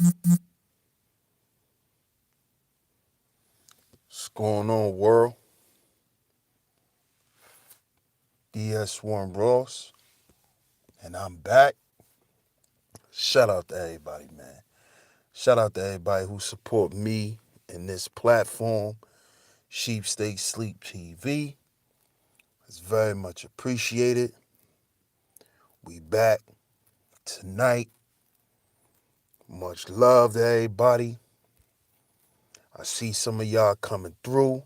What's going on, world? DS1 Ross, and I'm back. Shout out to everybody, man. Shout out to everybody who support me in this platform, Sheep Stay Sleep TV. It's very much appreciated. We back tonight. Much love to everybody. I see some of y'all coming through.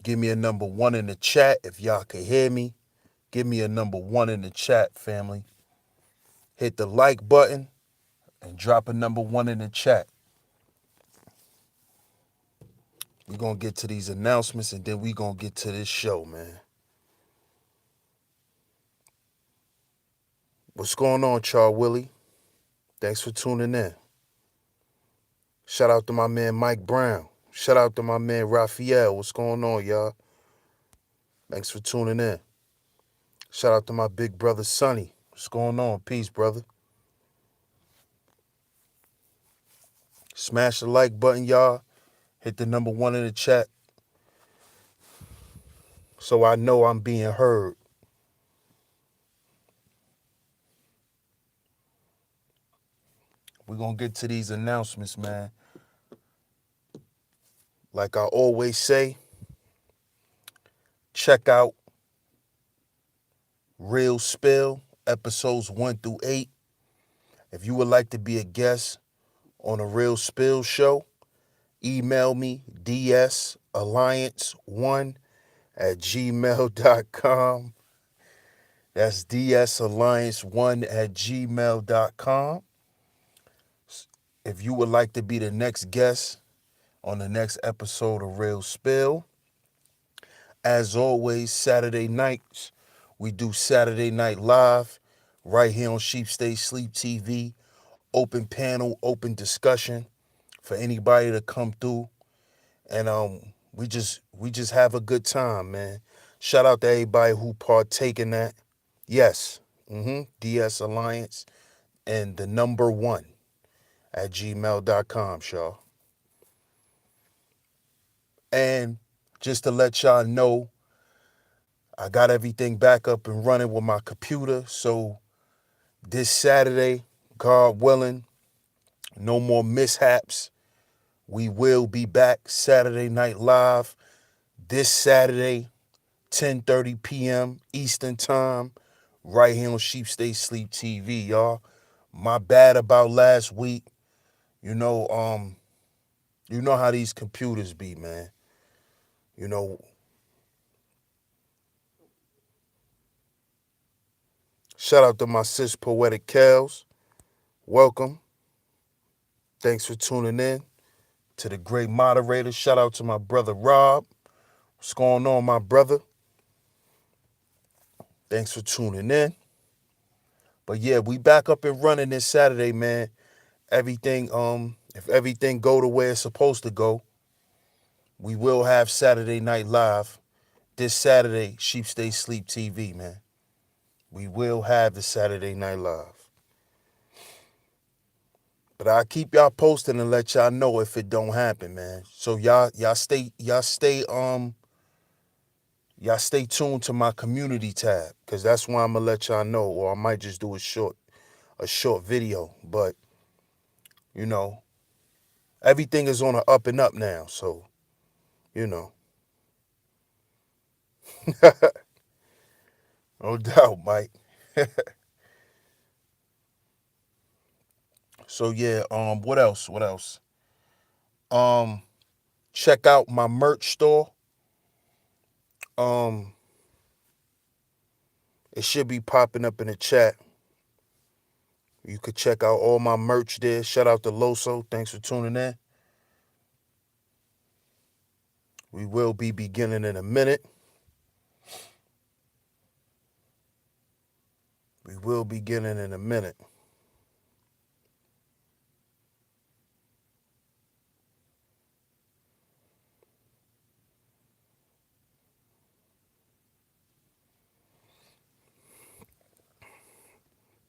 Give me a number one in the chat if y'all can hear me. Give me a number one in the chat, family. Hit the like button and drop a number one in the chat. We're going to get to these announcements and then we're going to get to this show, man. What's going on, Char Willie? Thanks for tuning in. Shout out to my man Mike Brown. Shout out to my man Raphael. What's going on, y'all? Thanks for tuning in. Shout out to my big brother Sonny. What's going on? Peace, brother. Smash the like button, y'all. Hit the number one in the chat so I know I'm being heard. We're going to get to these announcements, man. Like I always say, check out Real Spill, episodes 1 through 8. If you would like to be a guest on a Real Spill show, email me, dsalliance1@gmail.com. That's dsalliance1@gmail.com. If you would like to be the next guest on the next episode of Real Spill, as always, Saturday nights, we do Saturday Night Live right here on Sheep Stay Sleep TV. Open panel, open discussion for anybody to come through. And we just have a good time, man. Shout out to everybody who partake in that. Yes. DS Alliance and the number one at gmail.com, y'all. And just to let y'all know, I got everything back up and running with my computer. So this Saturday, God willing, no more mishaps. We will be back Saturday Night Live this Saturday, 10:30 p.m. Eastern Time, right here on Sheep Stay Sleep TV, y'all. My bad about last week. You know how these computers be, man. You know, shout out to my sis Poetic Kels. Welcome. Thanks for tuning in. To the great moderator, shout out to my brother Rob. What's going on, my brother? Thanks for tuning in. But yeah, we back up and running this Saturday, man. Everything, if everything go the way it's supposed to go, we will have Saturday Night Live this Saturday, Sheep Stay Sleep TV, man. We will have the Saturday Night Live. But I'll keep y'all posted and let y'all know if it don't happen, man. So y'all stay tuned to my community tab, because that's why I'm gonna let y'all know, or I might just do a short video. But you know, everything is on the up and up now, so you know. No doubt, Mike. So yeah, what else? Um, check out my merch store. Um, it should be popping up in the chat. You could check out all my merch there. Shout out to Loso. Thanks for tuning in. We will be beginning in a minute. We will be beginning in a minute.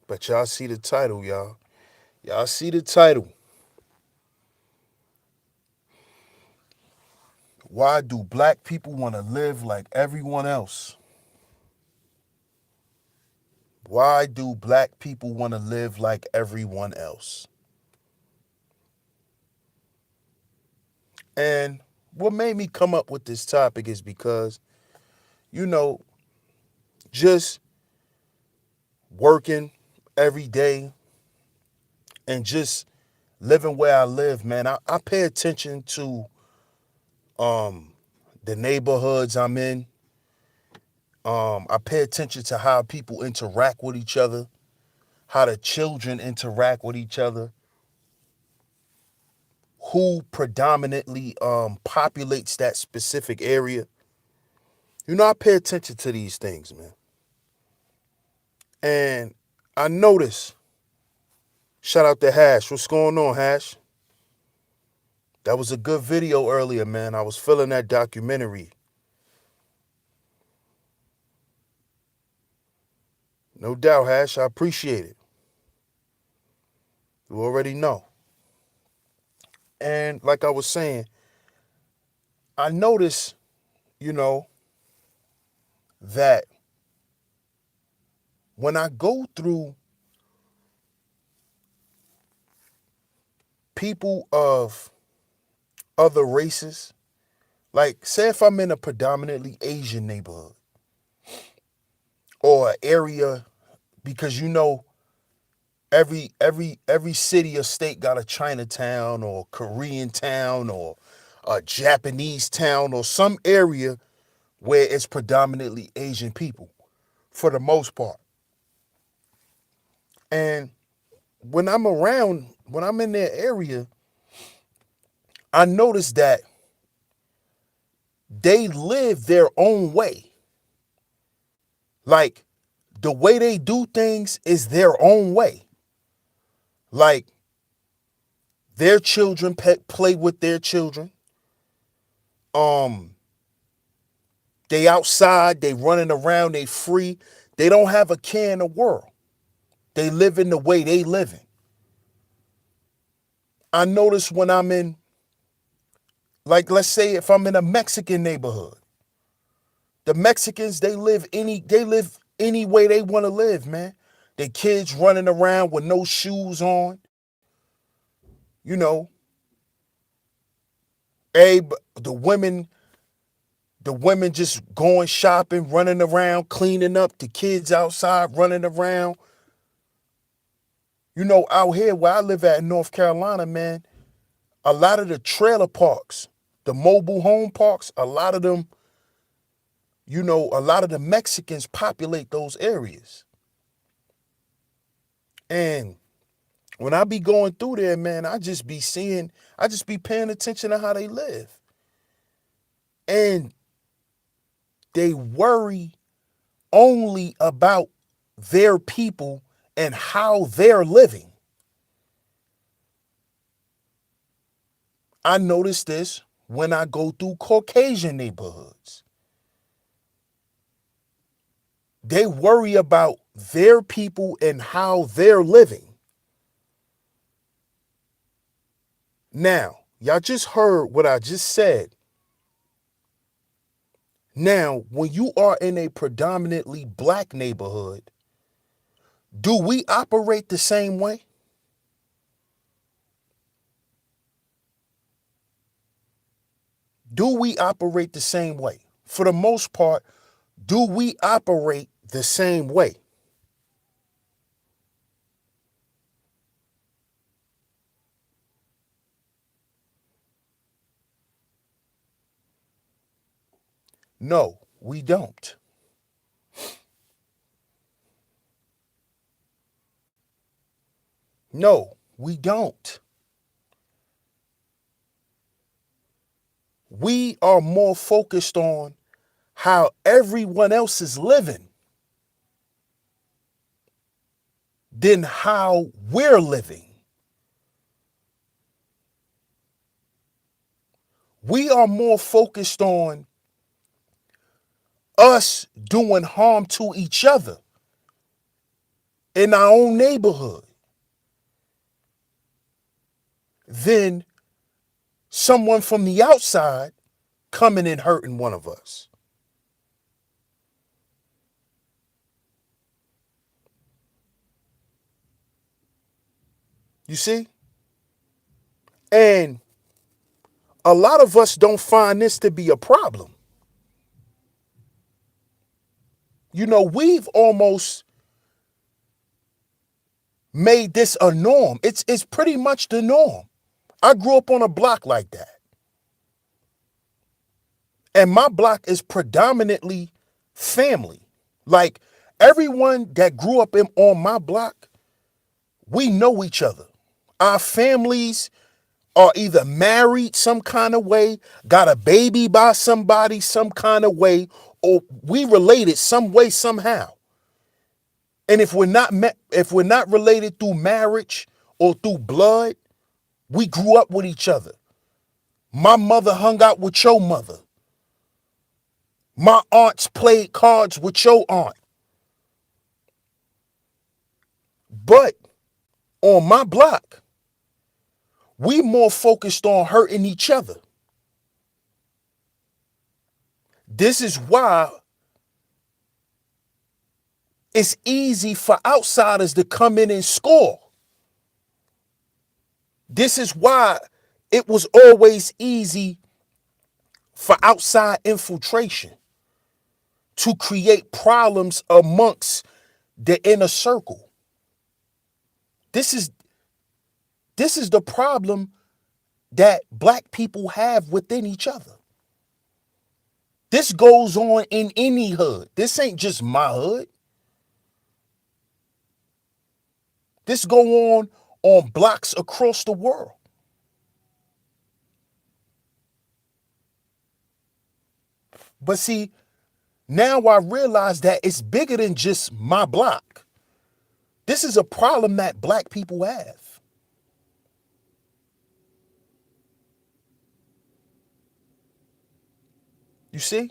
But y'all see the title, y'all. Y'all see the title. Why do black people want to live like everyone else? Why do black people want to live like everyone else? And what made me come up with this topic is because, you know, just working every day and just living where I live, man, I pay attention to the neighborhoods I'm in. I pay attention to how people interact with each other, how the children interact with each other, who predominantly populates that specific area. I pay attention to these things, man. And I notice, shout out to Hash. What's going on, Hash? That was a good video earlier, man. I was feeling that documentary. No doubt, Hash. I appreciate it. You already know. And like I was saying, I notice, you know, that when I go through people of other races, like say if I'm in a predominantly Asian neighborhood or an area, because every city or state got a Chinatown or Korean town or a Japanese town or some area where it's predominantly Asian people for the most part. And when I'm in their area, I notice that they live their own way. Like the way they do things is their own way. Like their children play with their children. Um, they outside, they running around, they free. They don't have a care in the world. They live in the way they live in. I notice when I'm in, like let's say if I'm in a Mexican neighborhood, the Mexicans they live any way they want to live, man. Their kids running around with no shoes on, you know. The women just going shopping, running around, cleaning up, the kids outside running around. Out here where I live at in North Carolina, man, a lot of the trailer parks, the mobile home parks, a lot of them, a lot of the Mexicans populate those areas. And when I be going through there, man, I just be paying attention to how they live. And they worry only about their people and how they're living. I notice this when I go through Caucasian neighborhoods. They worry about their people and how they're living. Now, y'all just heard what I just said. Now, when you are in a predominantly black neighborhood, do we operate the same way? Do we operate the same way? For the most part, do we operate the same way? No, we don't. No, we don't. We are more focused on how everyone else is living than how we're living. We are more focused on us doing harm to each other in our own neighborhood. than someone from the outside coming and hurting one of us. You see? And a lot of us don't find this to be a problem. You know, we've almost made this a norm. It's pretty much the norm. I grew up on a block like that. And my block is predominantly family. Like everyone that grew up on my block, we know each other. Our families are either married some kind of way, got a baby by somebody some kind of way, or we related some way somehow. And if we're not related through marriage or through blood, we grew up with each other. My mother hung out with your mother. My aunts played cards with your aunt. But on my block, we more focused on hurting each other. This is why it's easy for outsiders to come in and score. This is why it was always easy for outside infiltration to create problems amongst the inner circle. This is the problem that black people have within each other. This goes on in any hood. This ain't just my hood. This go on blocks across the world. But see, now I realize that it's bigger than just my block. This is a problem that black people have. You see?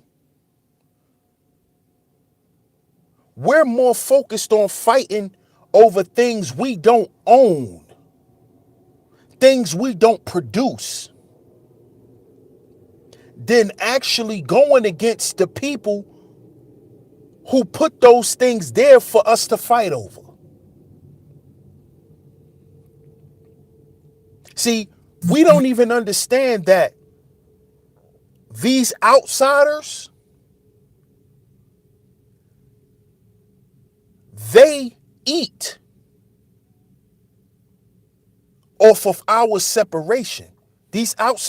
We're more focused on fighting over things we don't own, things we don't produce, than actually going against the people who put those things there for us to fight over. See, we don't even understand that these outsiders, they eat off of our separation.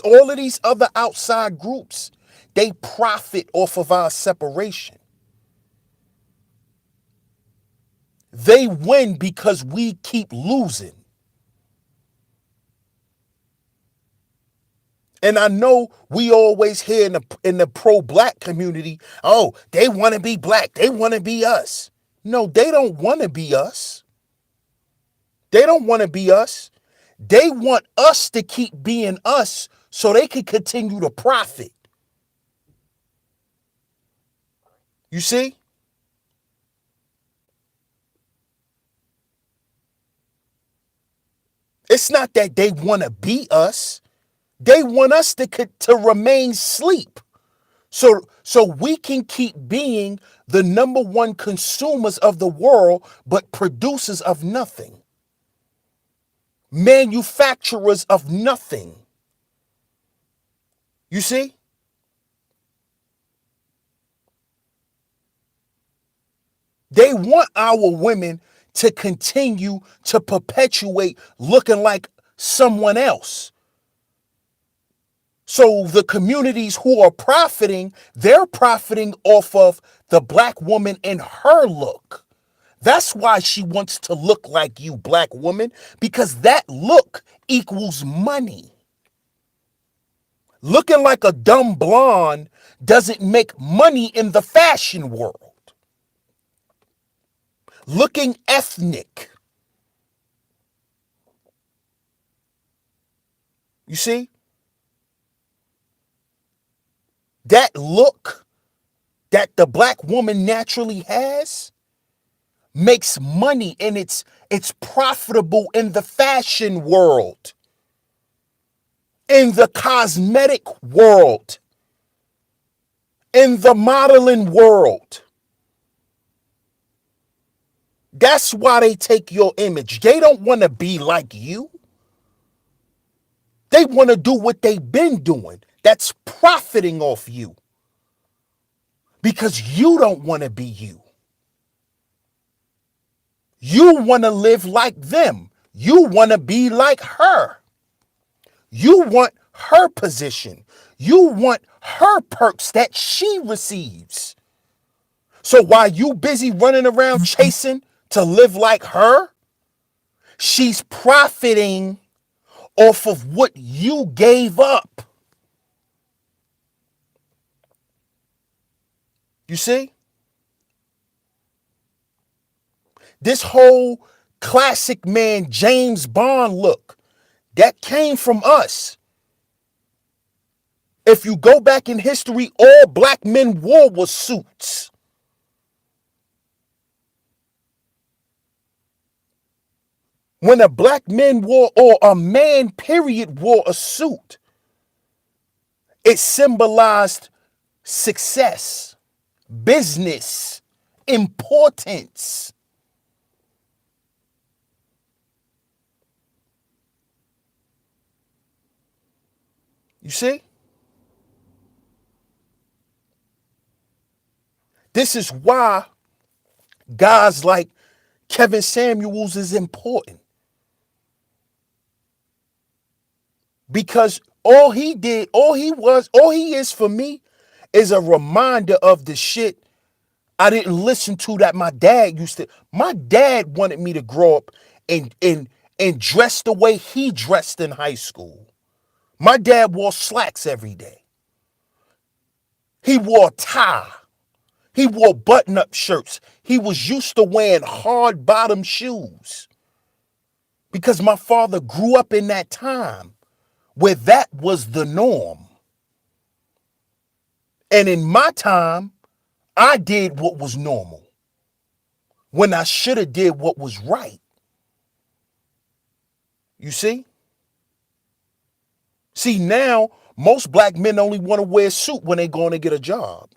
All of these other outside groups, they profit off of our separation. They win because we keep losing. And I know we always hear in the pro-black community, oh, they want to be black. They want to be us. No, they don't want to be us. They don't want to be us. They want us to keep being us so they can continue to profit. You see? It's not that they want to be us. They want us to remain asleep. So we can keep being the number one consumers of the world, but producers of nothing. Manufacturers of nothing. You see? They want our women to continue to perpetuate looking like someone else. So the communities who are profiting, they're profiting off of the black woman and her look. That's why she wants to look like you, black woman, because that look equals money. Looking like a dumb blonde doesn't make money in the fashion world. Looking ethnic. You see? That look that the black woman naturally has makes money, and it's profitable in the fashion world. in the cosmetic world, in the modeling world. That's why they take your image. They don't want to be like you. They want to do what they've been doing. That's profiting off you. Because you don't want to be you. You want to live like them. You want to be like her. You want her position. You want her perks that she receives. So while you busy running around chasing to live like her, she's profiting off of what you gave up. You see? This whole classic man James Bond look, that came from us. If you go back in history, all black men wore was suits. When a black man wore, or a man period wore a suit, it symbolized success, business, importance. You see? This is why guys like Kevin Samuels is important. Because all he is for me is a reminder of the shit I didn't listen to that my dad used to. My dad wanted me to grow up and dress the way he dressed in high school. My dad wore slacks every day. He wore a tie. He wore button-up shirts. He was used to wearing hard-bottom shoes. Because my father grew up in that time where that was the norm. And in my time, I did what was normal when I should have did what was right. You see? See, now, most black men only want to wear a suit when they're going to get a job.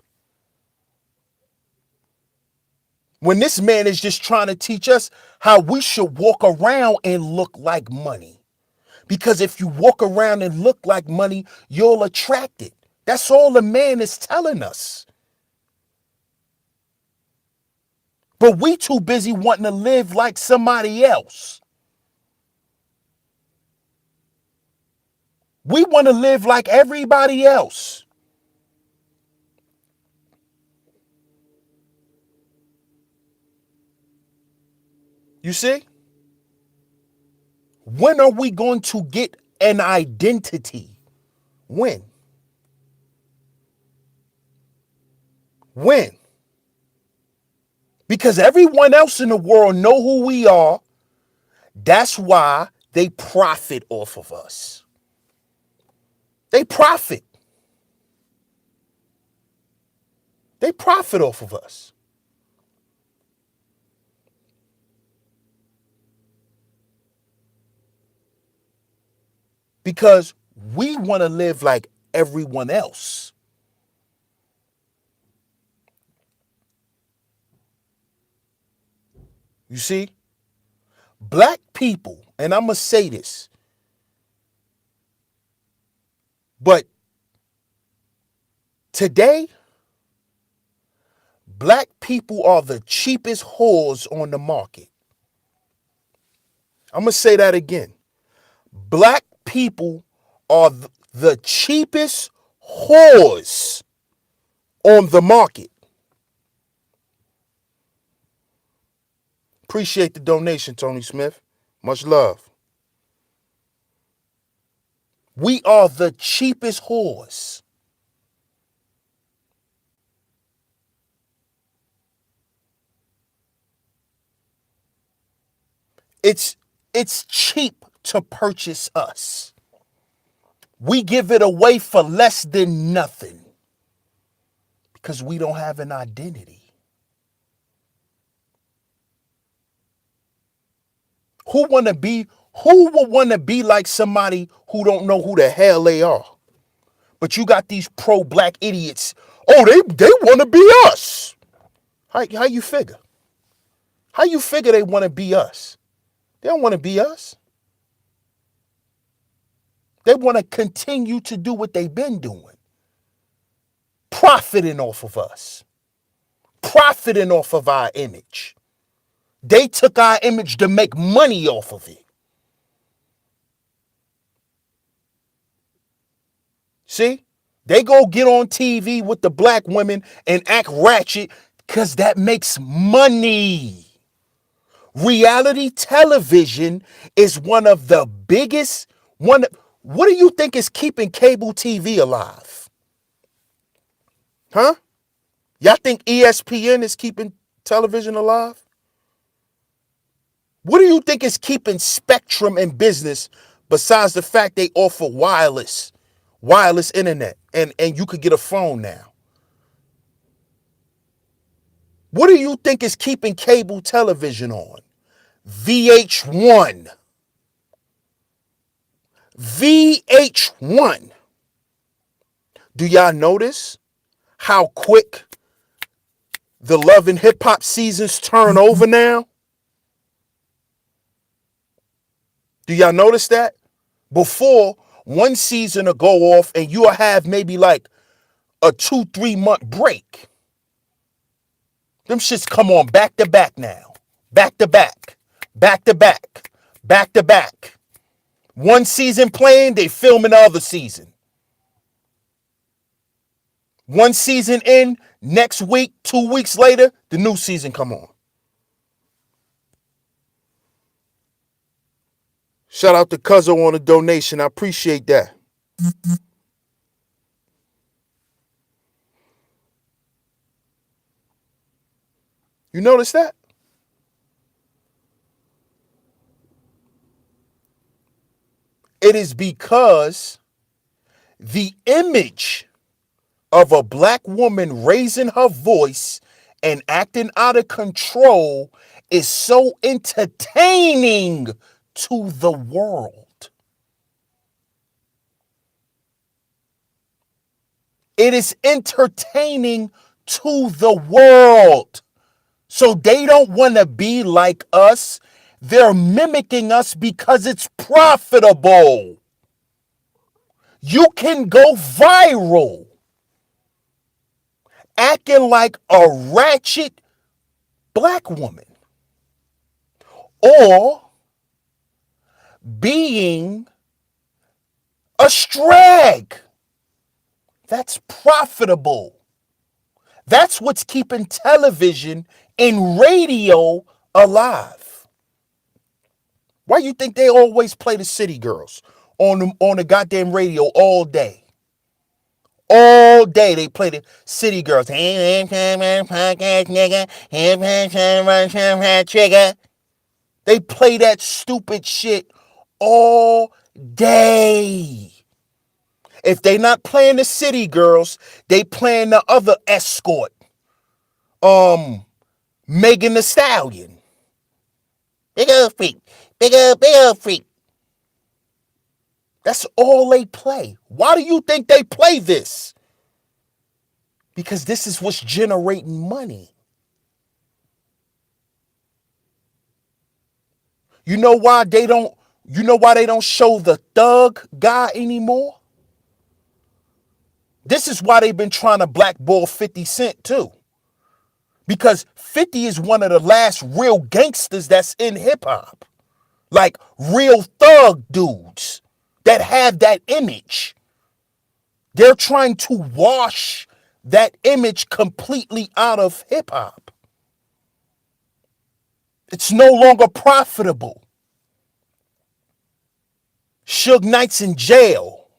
When this man is just trying to teach us how we should walk around and look like money. Because if you walk around and look like money, you'll attract it. That's all the man is telling us. But we too busy wanting to live like somebody else. We want to live like everybody else. You see? When are we going to get an identity? When? When? Because everyone else in the world know who we are. That's why they profit off of us. They profit. They profit off of us. Because we want to live like everyone else. You see? Black people, and I'm going to say this, but today, black people are the cheapest whores on the market. I'm going to say that again. Black people are the cheapest whores on the market. Appreciate the donation, Tony Smith. Much love. We are the cheapest whores. It's cheap to purchase us. We give it away for less than nothing because we don't have an identity. Who want to be Who would want to be like somebody who don't know who the hell they are? But you got these pro-black idiots. Oh, they want to be us. How you figure? How you figure they want to be us? They don't want to be us. They want to continue to do what they've been doing. Profiting off of us. Profiting off of our image. They took our image to make money off of it. See? They go get on TV with the black women and act ratchet because that makes money. Reality television is one of the biggest, what do you think is keeping cable TV alive? Huh? Y'all think ESPN is keeping television alive? What do you think is keeping Spectrum in business besides the fact they offer wireless internet and you could get a phone now? What do you think is keeping cable television on? VH1. VH1. Do y'all notice how quick the Love and Hip Hop seasons turn over now? Do y'all notice that? Before, one season will go off and you'll have maybe like a 2-3 month break. Them shits come on back to back now. Back to back. Back to back. Back to back. One season playing, they filming the other season. One season in, next week, 2 weeks later, the new season come on. Shout out to Cuzzo on the donation. I appreciate that. You notice that? It is because the image of a black woman raising her voice and acting out of control is so entertaining to the world. It is entertaining to the world. So they don't want to be like us. They're mimicking us because it's profitable. You can go viral acting like a ratchet black woman or being a strag. That's profitable. That's what's keeping television and radio alive. Why you think they always play the City Girls on the goddamn radio all day? All day they play the City Girls. They play that stupid shit all day. If they not playing the City Girls, they playing the other escort. Megan Thee Stallion. Big old freak. Big old freak. That's all they play. Why do you think they play this? Because this is what's generating money. You know why they don't show the thug guy anymore? This is why they've been trying to blackball 50 Cent too. Because 50 is one of the last real gangsters that's in hip hop. Like real thug dudes that have that image. They're trying to wash that image completely out of hip hop. It's no longer profitable. Suge Knight's in jail.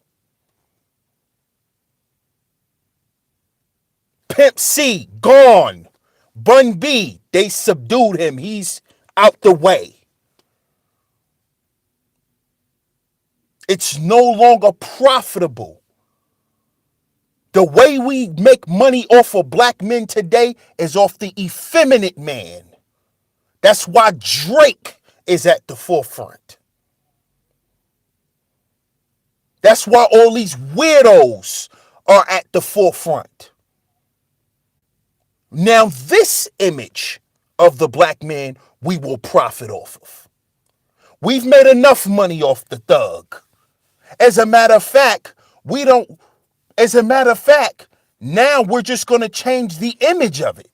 Pimp C, gone. Bun B, they subdued him. He's out the way. It's no longer profitable. The way we make money off of black men today is off the effeminate man. That's why Drake is at the forefront. That's why all these weirdos are at the forefront. Now, this image of the black man we will profit off of. We've made enough money off the thug. As a matter of fact, we don't, as a matter of fact, now we're just going to change the image of it.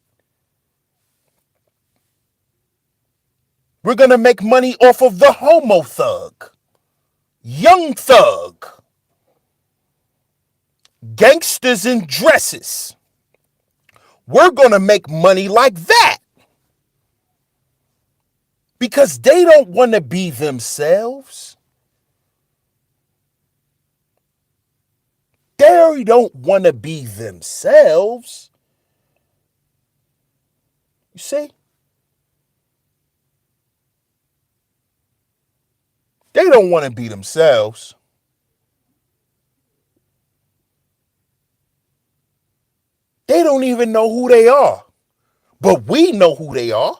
We're going to make money off of the homo thug, young thug, gangsters in dresses. We're going to make money like that because they don't want to be themselves. They don't want to be themselves. You see? They don't want to be themselves. They don't even know who they are. But we know who they are.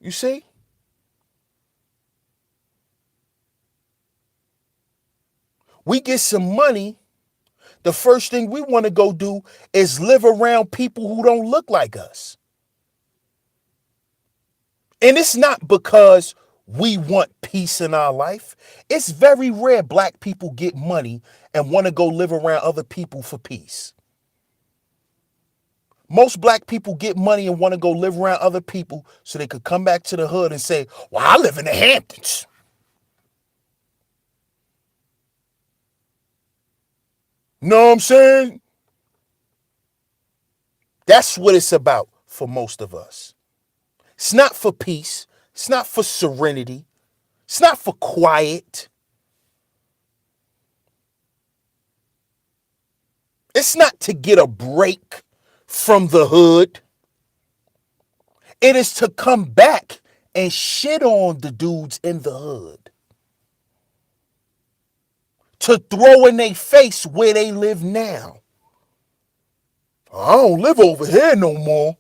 You see? We get some money. The first thing we want to go do is live around people who don't look like us. And it's not because we want peace in our life. It's very rare black people get money and want to go live around other people for peace. Most black people get money and want to go live around other people so they could come back to the hood and say, well, I live in the Hamptons. Know what I'm saying? That's what it's about for most of us. It's not for peace. It's not for serenity. It's not for quiet. It's not to get a break from the hood. It is to come back and shit on the dudes in the hood. To throw in their face where they live now. I don't live over here no more.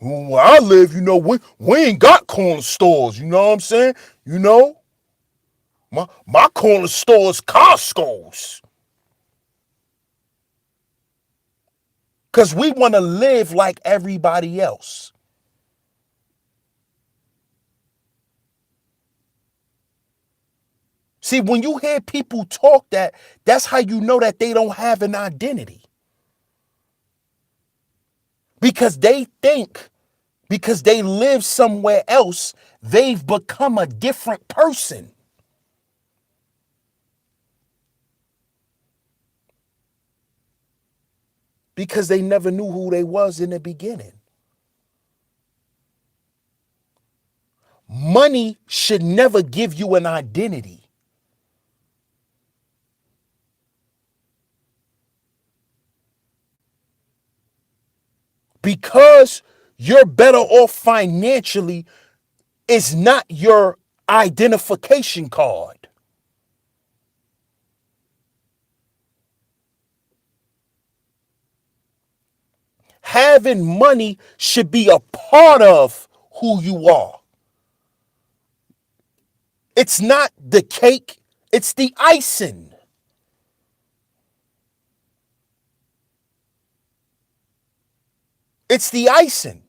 Where I live, we ain't got corner stores, you know what I'm saying? My corner store is Costco's. Because we want to live like everybody else. See, when you hear people talk that's how you know that they don't have an identity. Because they think, because they live somewhere else, they've become a different person. Because they never knew who they was in the beginning. Money should never give you an identity. Because you're better off financially is not your identification card. Having money should be a part of who you are. It's not the cake, it's the icing. It's the icing.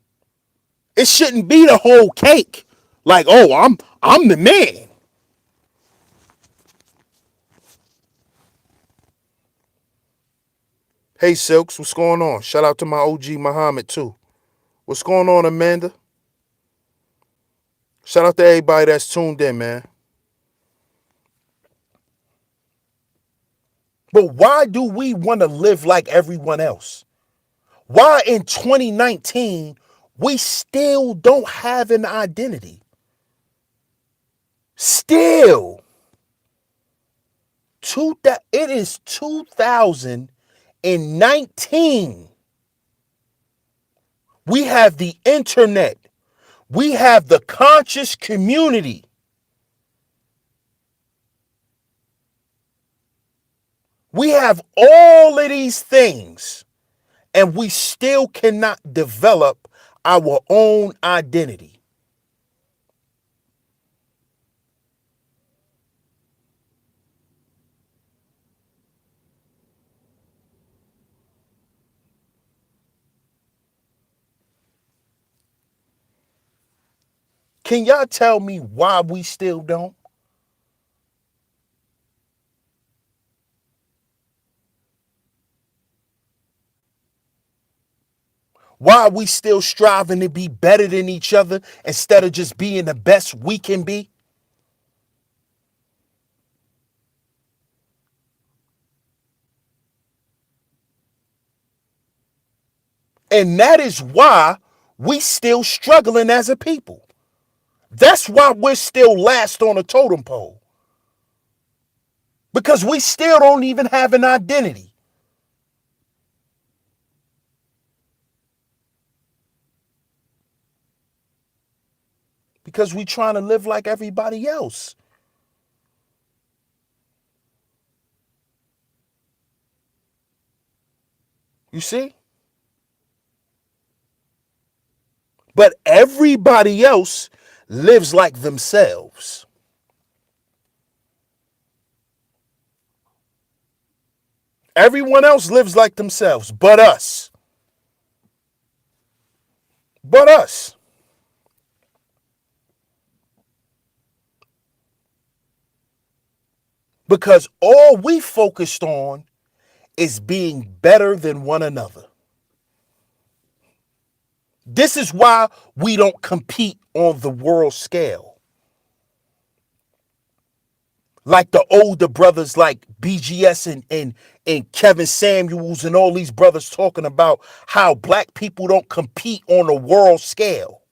It shouldn't be the whole cake. Like, oh, I'm the man. Hey Silks, what's going on? Shout out to my OG Muhammad too. What's going on, Amanda? Shout out to everybody that's tuned in, man. But why do we want to live like everyone else? Why in 2019 we still don't have an identity? Still. It is 2019. We have the internet. We have the conscious community. We have all of these things, and we still cannot develop our own identity. Can y'all tell me why we still don't? Why are we still striving to be better than each other instead of just being the best we can be? And that is why we still struggling as a people. That's why we're still last on a totem pole. Because we still don't even have an identity. Because we trying to live like everybody else. You see? But everybody else lives like themselves. Everyone else lives like themselves, but us. But us. Because all we focused on is being better than one another. This is why we don't compete on the world scale. Like the older brothers like BGS and Kevin Samuels and all these brothers talking about how black people don't compete on a world scale.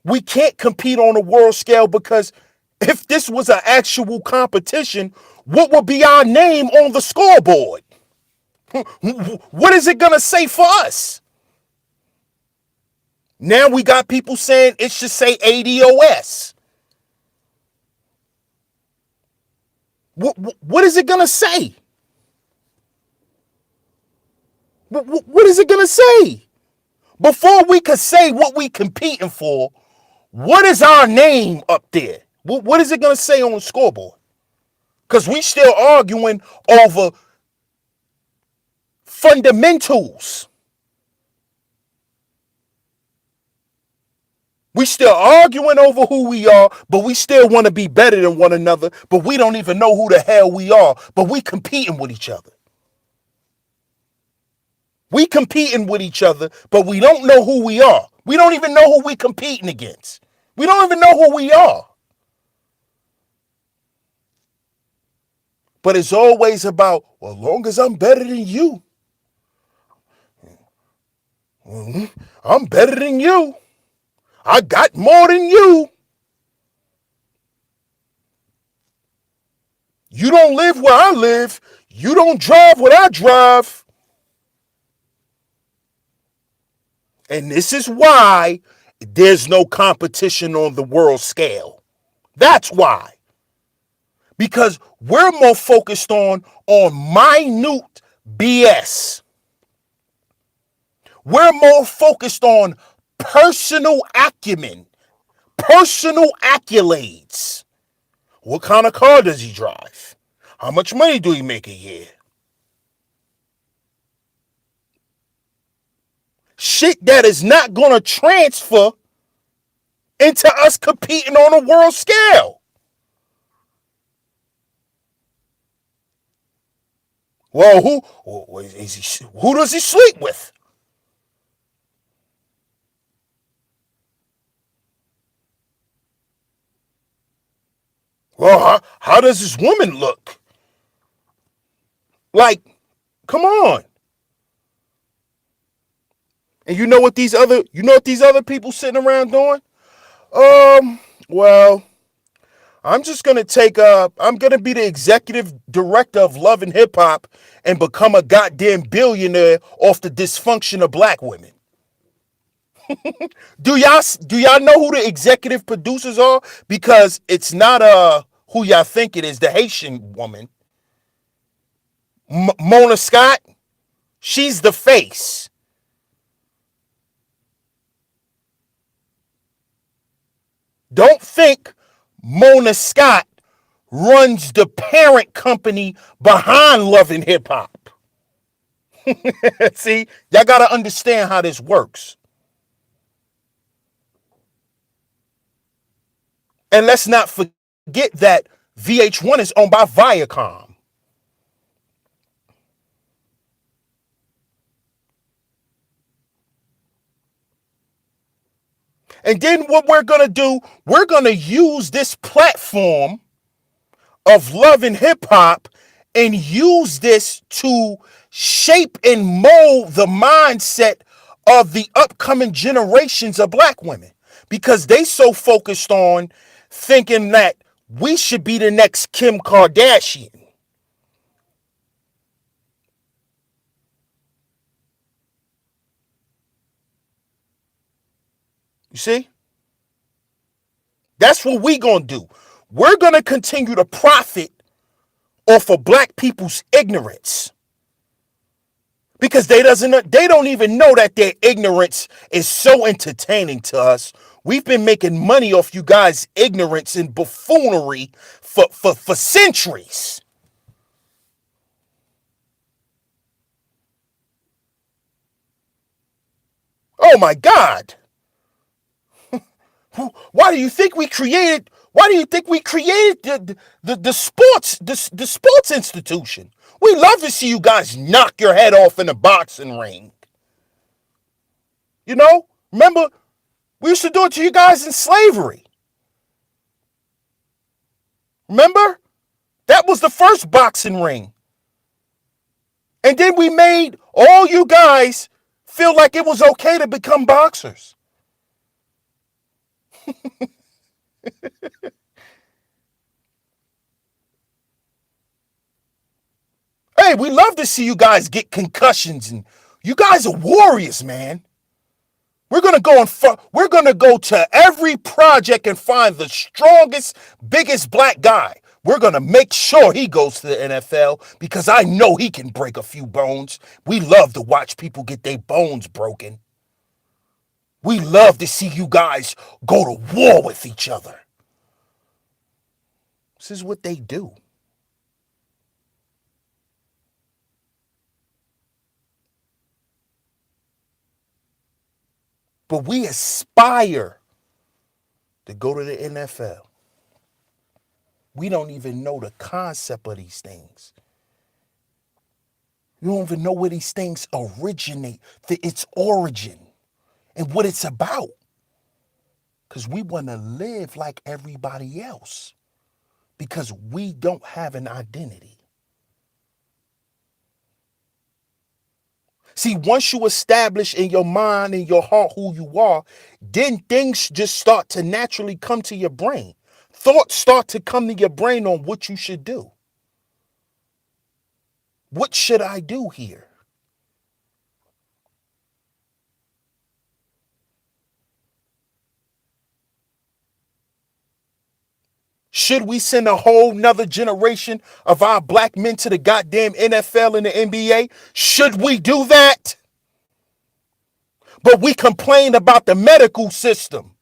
We can't compete on a world scale because if this was an actual competition, what would be our name on the scoreboard? What is it going to say for us? Now we got people saying it should say ADOS. What is it going to say? What is it going to say? Before we could say what we competing for, what is our name up there? What is it going to say on the scoreboard? Because we still arguing over fundamentals. We still arguing over who we are, but we still want to be better than one another, but we don't even know who the hell we are, but we competing with each other. We competing with each other, but we don't know who we are. We don't even know who we competing against. We don't even know who we are. But it's always about, well, as long as I'm better than you, I'm better than you. I got more than you. You don't live where I live. You don't drive what I drive. And this is why there's no competition on the world scale. That's why. Because we're more focused on minute BS. We're more focused on personal acumen, personal accolades. What kind of car does he drive? How much money do he make a year? Shit that is not going to transfer into us competing on a world scale. Well, who does he sleep with? Well, how does this woman look? Like, come on. And you know what these other people sitting around doing? Well, I'm gonna be the executive director of Love and Hip Hop and become a goddamn billionaire off the dysfunction of black women. Do y'all know who the executive producers are? Because it's not who y'all think it is, the Haitian woman. Mona Scott, she's the face. Don't think Mona Scott runs the parent company behind Love and Hip Hop. See, y'all got to understand how this works. And let's not forget that VH1 is owned by Viacom. And then what we're going to do, we're going to use this platform of love and hip hop and use this to shape and mold the mindset of the upcoming generations of black women, because they so focused on thinking that we should be the next Kim Kardashian. You see? That's what we're going to do. We're going to continue to profit off of black people's ignorance, because they don't even know that their ignorance is so entertaining to us. We've been making money off you guys' ignorance and buffoonery for centuries. Oh my God. Why do you think we created the sports institution? We love to see you guys knock your head off in a boxing ring. You know? Remember, we used to do it to you guys in slavery. Remember? That was the first boxing ring. And then we made all you guys feel like it was okay to become boxers. Hey, we love to see you guys get concussions, and you guys are warriors, man. We're gonna go to every project and find the strongest, biggest black guy. We're gonna make sure he goes to the NFL, because I know he can break a few bones. We love to watch people get their bones broken. We love to see you guys go to war with each other. This is what they do. But we aspire to go to the NFL. We don't even know the concept of these things. You don't even know where these things originate, its origin, and what it's about. Because we want to live like everybody else, because we don't have an identity. See, once you establish in your mind and your heart who you are, then things just start to naturally come to your brain. Thoughts start to come to your brain on what you should do. What should I do here? Should we send a whole nother generation of our black men to the goddamn NFL and the NBA? Should we do that? But we complain about the medical system.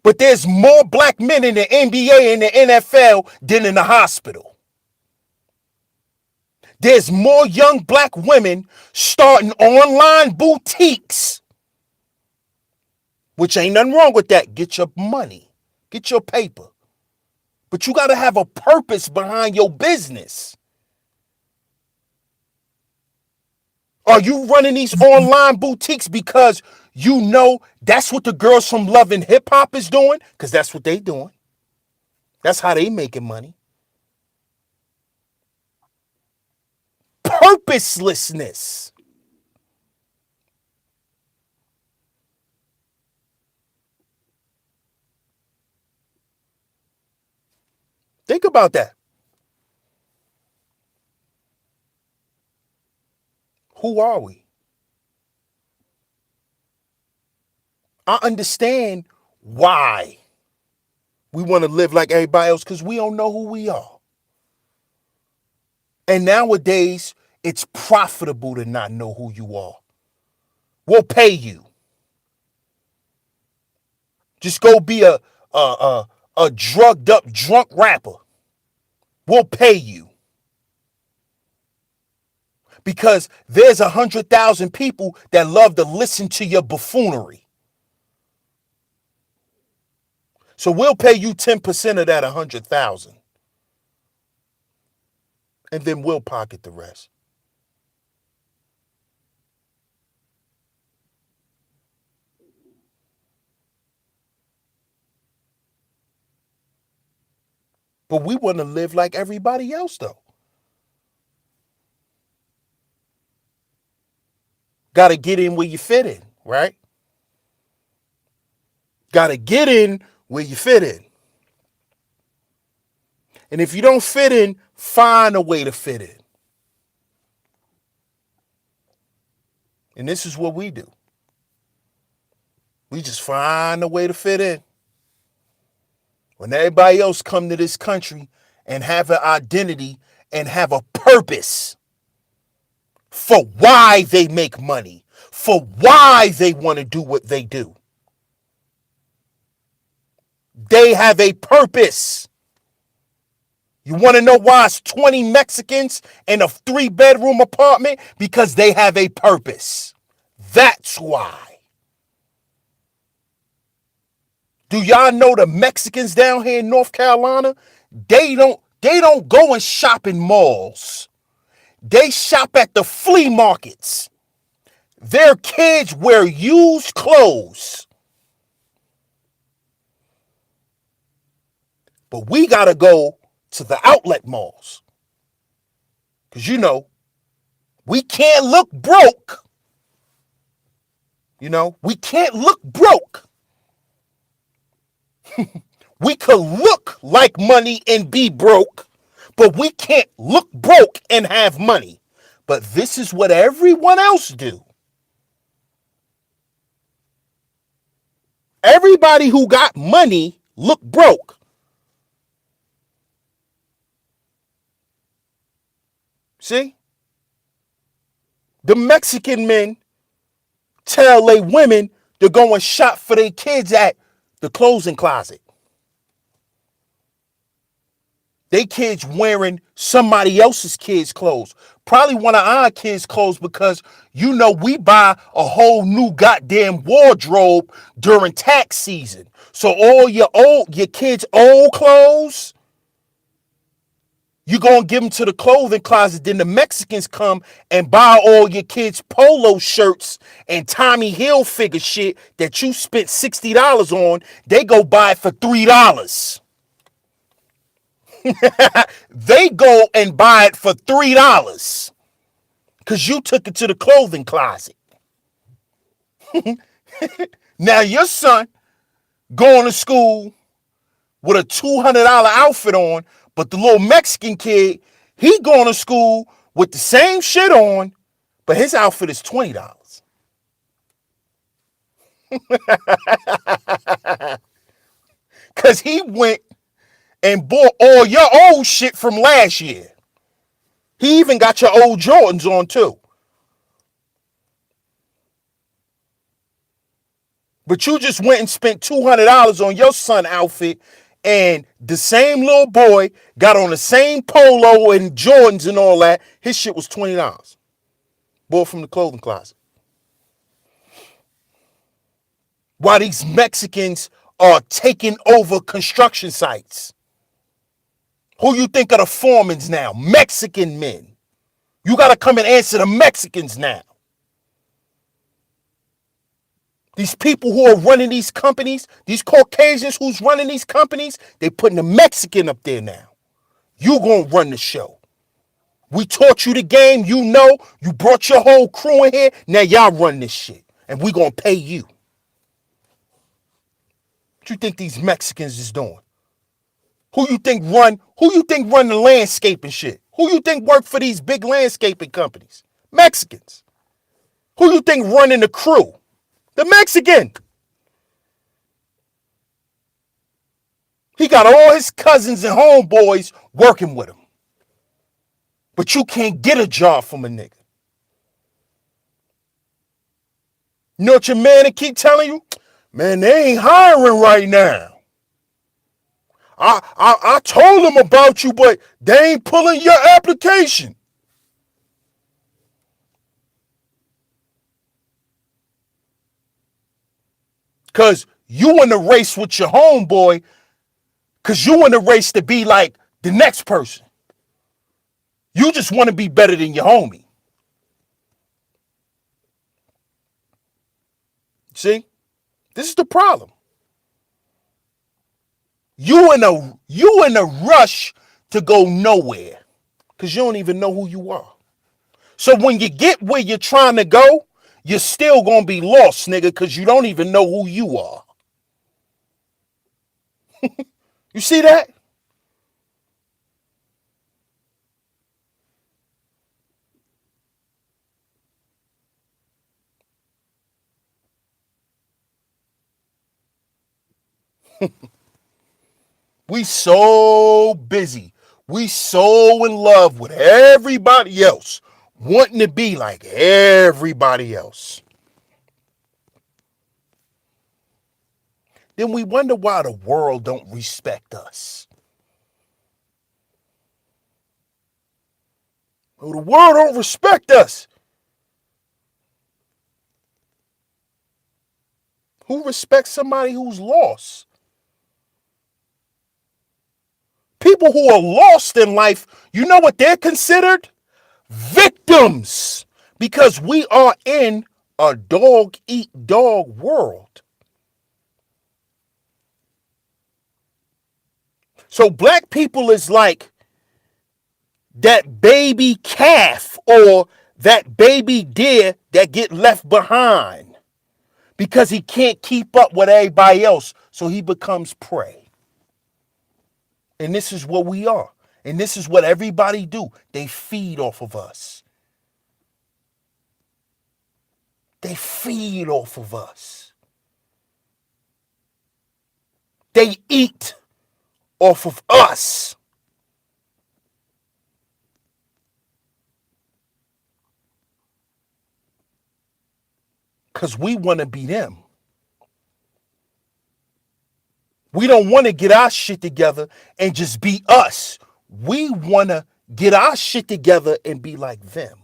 But there's more black men in the NBA and the NFL than in the hospital. There's more young black women starting online boutiques, which ain't nothing wrong with that. Get your money, get your paper. But you got to have a purpose behind your business. Are you running these online boutiques because you know that's what the girls from Love and Hip Hop is doing? Because that's what they doing. That's how they making money. Purposelessness. Think about that. Who are we? I understand why we want to live like everybody else, because we don't know who we are. And nowadays, it's profitable to not know who you are. We'll pay you. Just go be a drugged up drunk rapper. We'll pay you. Because there's 100,000 people that love to listen to your buffoonery. So we'll pay you 10% of that 100,000, and then we'll pocket the rest. But we want to live like everybody else, though. Got to get in where you fit in, right? Got to get in where you fit in. And if you don't fit in, find a way to fit in. And this is what we do. We just find a way to fit in. When everybody else come to this country and have an identity and have a purpose for why they make money, for why they want to do what they do. They have a purpose. You want to know why it's 20 Mexicans in a 3-bedroom apartment? Because they have a purpose. That's why. Do y'all know the Mexicans down here in North Carolina? They don't go and shop in malls. They shop at the flea markets. Their kids wear used clothes. But we got to go to the outlet malls. Because, we can't look broke. We can't look broke. We could look like money and be broke, but we can't look broke and have money. But this is what everyone else do. Everybody who got money look broke. See? The Mexican men tell they women to go and shop for their kids at the clothing closet. They kids wearing somebody else's kids' clothes. Probably one of our kids' clothes because, we buy a whole new goddamn wardrobe during tax season. So all your kids' old clothes, you going to give them to the clothing closet. Then the Mexicans come and buy all your kids' polo shirts and Tommy Hilfiger shit that you spent $60 on. They go buy it for $3. They go and buy it for $3 because you took it to the clothing closet. Now your son going to school with a $200 outfit on, but the little Mexican kid, he going to school with the same shit on, but his outfit is $20. Because he went and bought all your old shit from last year. He even got your old Jordans on too. But you just went and spent $200 on your son outfit, and the same little boy got on the same polo and Jordans and all that. His shit was $20. Bought from the clothing closet. While these Mexicans are taking over construction sites. Who you think are the foremans now? Mexican men. You got to come and answer the Mexicans now. These people who are running these companies, these Caucasians who's running these companies, they putting a Mexican up there now. You gonna run the show. We taught you the game, you brought your whole crew in here, now y'all run this shit. And we gonna pay you. What you think these Mexicans is doing? Who you think run the landscaping shit? Who you think work for these big landscaping companies? Mexicans. Who you think running the crew? The Mexican. He got all his cousins and homeboys working with him. But you can't get a job from a nigga. You know what your man keep telling you? Man, they ain't hiring right now. I told them about you, but they ain't pulling your application. Because You in the race with your homeboy because you in the race to be like the next person. You just want to be better than your homie. See? This is the problem. You in a rush to go nowhere because you don't even know who you are. So when you get where you're trying to go, you're still going to be lost, nigga, because you don't even know who you are. You see that? We so busy. We so in love with everybody else, wanting to be like everybody else. Then we wonder why the world don't respect us. Well, the world don't respect us. Who respects somebody who's lost? People who are lost in life, you know what they're considered? Victims. Because we are in a dog-eat-dog world. So black people is like that baby calf or that baby deer that get left behind because he can't keep up with everybody else, so he becomes prey. And this is what we are. And this is what everybody do. They feed off of us. They feed off of us. They eat off of us. Because we want to be them. We don't want to get our shit together and just be us. We want to get our shit together and be like them.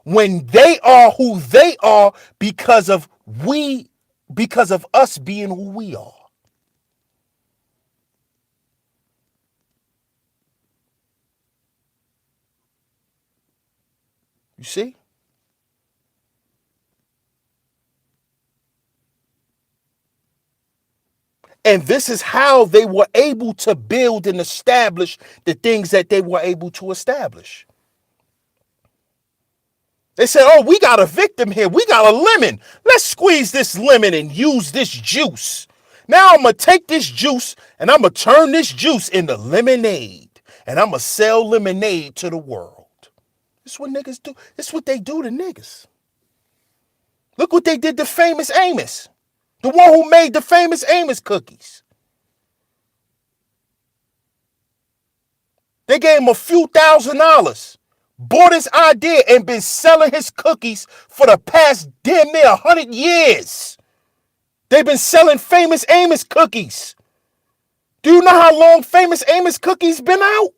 When they are who they are because of us being who we are. You see? And this is how they were able to build and establish the things that they were able to establish. They said, oh, we got a victim here. We got a lemon. Let's squeeze this lemon and use this juice. Now I'm going to take this juice and I'm going to turn this juice into lemonade. And I'm going to sell lemonade to the world. This is what niggas do. This is what they do to niggas. Look what they did to Famous Amos. The one who made the Famous Amos cookies. They gave him a few $1,000s. Bought his idea and been selling his cookies for the past damn near 100 years. They've been selling Famous Amos cookies. Do you know how long Famous Amos cookies been out?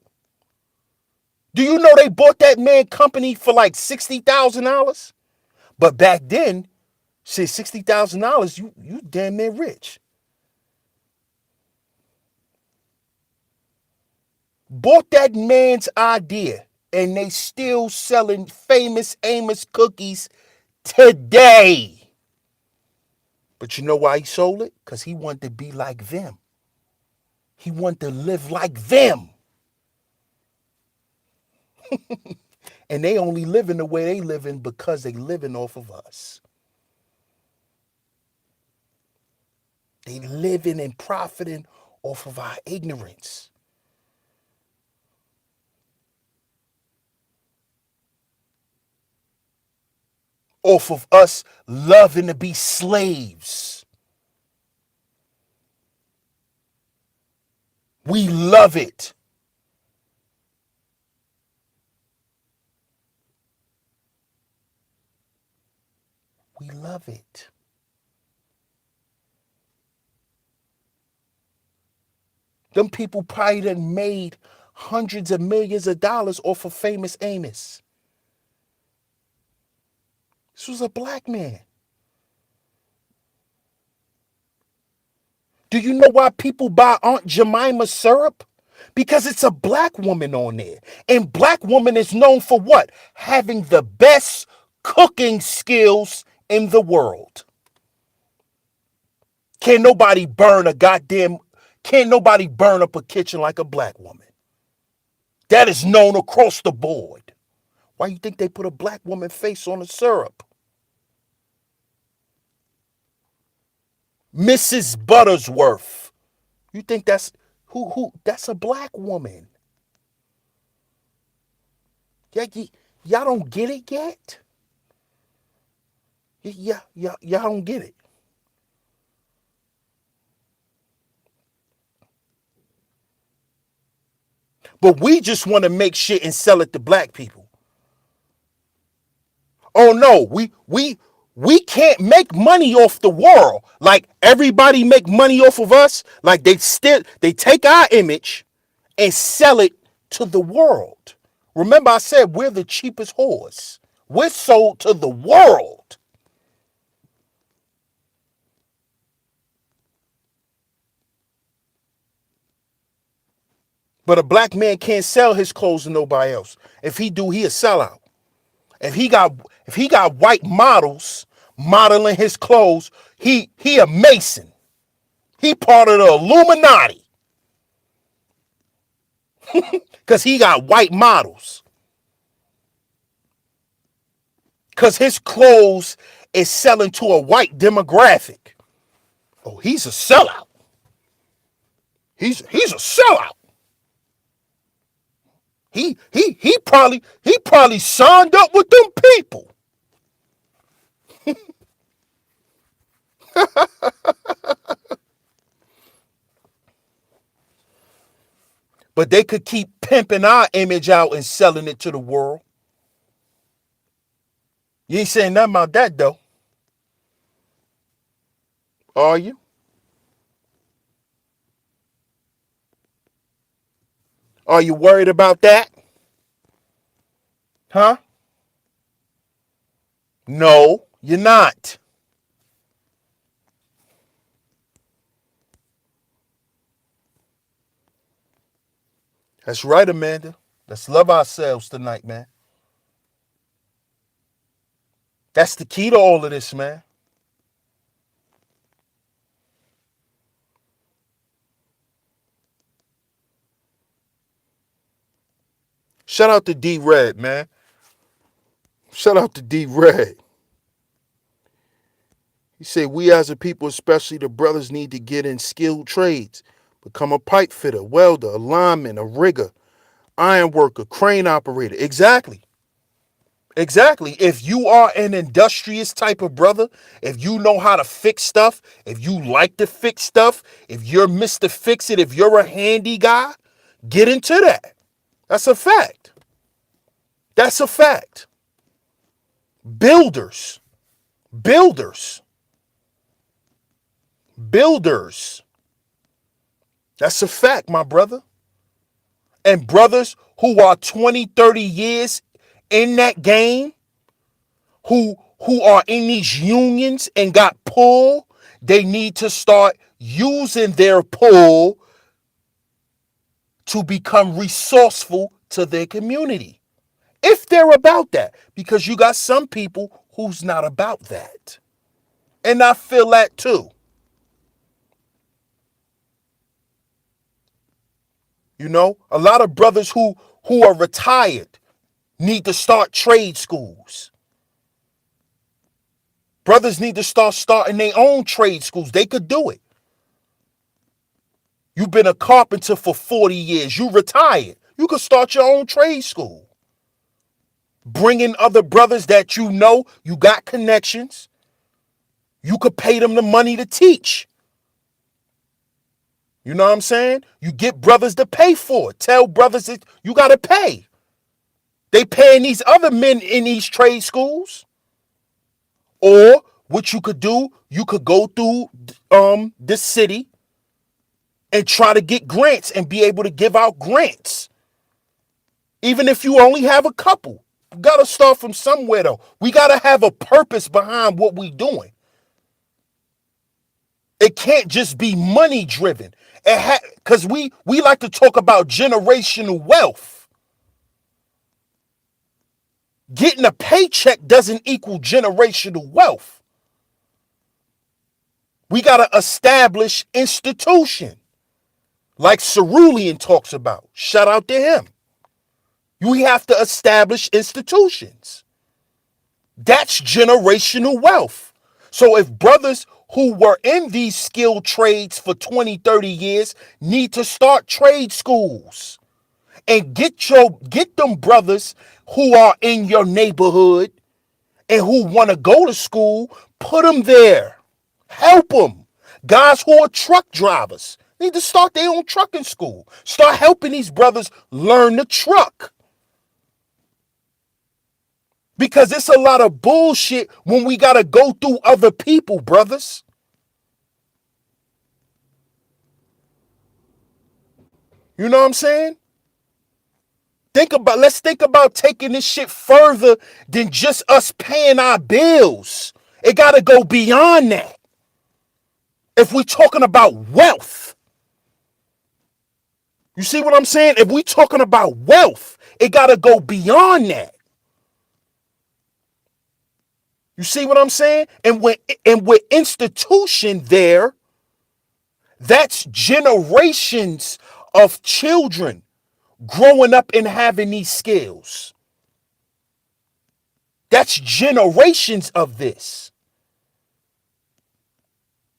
Do you know they bought that man company for like $60,000? But back then, shit, $60,000, you damn near rich. Bought that man's idea, and they still selling Famous Amos cookies today. But you know why he sold it? Because he wanted to be like them. He wanted to live like them. And they only live in the way they live in because they living off of us. They living and profiting off of our ignorance. Off of us loving to be slaves. We love it. We love it. Them people probably done made hundreds of millions of dollars off of Famous Amos. This was a black man. Do you know why people buy Aunt Jemima syrup? Because it's a black woman on there. And black woman is known for what? Having the best cooking skills in the world. Can't nobody burn up a kitchen like a black woman. That is known across the board. Why you think they put a black woman face on the syrup? Mrs. Buttersworth. You think that's that's a black woman. Y'all don't get it yet? Y'all don't get it. But we just want to make shit and sell it to black people. Oh no, we can't make money off the world. Like everybody make money off of us. Like they take our image and sell it to the world. Remember I said we're the cheapest whores. We're sold to the world. But a black man can't sell his clothes to nobody else. If he do, he a sellout. If he got white models modeling his clothes, he a Mason. He part of the Illuminati. Cause he got white models. Cause his clothes is selling to a white demographic. Oh, he's a sellout. He's a sellout. He probably signed up with them people. But they could keep pimping our image out and selling it to the world. You ain't saying nothing about that though. Are you? Are you worried about that? Huh? No, you're not. That's right, Amanda. Let's love ourselves tonight, man. That's the key to all of this, man. Shout out to D Red, man. Shout out to D Red. He said, we as a people, especially the brothers, need to get in skilled trades. Become a pipe fitter, welder, a lineman, a rigger, iron worker, crane operator. Exactly. Exactly. If you are an industrious type of brother, if you know how to fix stuff, if you like to fix stuff, if you're Mr. Fix It, if you're a handy guy, get into that. That's a fact. That's a fact. Builders. Builders. Builders. That's a fact, my brother. And brothers who are 20, 30 years in that game, who are in these unions and got pull, they need to start using their pull to become resourceful to their community. If they're about that, because you got some people who's not about that. And I feel that too. You know, a lot of brothers who are retired need to start trade schools. Brothers need to start starting their own trade schools. They could do it. You've been a carpenter for 40 years. You retired. You could start your own trade school. Bring in other brothers that you know, you got connections. You could pay them the money to teach. You know what I'm saying? You get brothers to pay for it. Tell brothers that you got to pay. They paying these other men in these trade schools. Or what you could do, you could go through the city and try to get grants and be able to give out grants. Even if you only have a couple. You got to start from somewhere, though. We got to have a purpose behind what we doing. It can't just be money driven. Because we like to talk about generational wealth. Getting a paycheck doesn't equal generational wealth. We got to establish institution, like Cerulean talks about. Shout out to him. We have to establish institutions. That's generational wealth. So if brothers who were in these skilled trades for 20, 30 years need to start trade schools and get them brothers who are in your neighborhood and who want to go to school, put them there. Help them. Guys who are truck drivers need to start their own trucking school. Start helping these brothers learn the truck. Because it's a lot of bullshit when we got to go through other people, brothers. You know what I'm saying? Let's think about taking this shit further than just us paying our bills. It got to go beyond that. If we're talking about wealth. You see what I'm saying? If we're talking about wealth, it got to go beyond that. You see what I'm saying? And with institution there, that's generations of children growing up and having these skills. That's generations of this.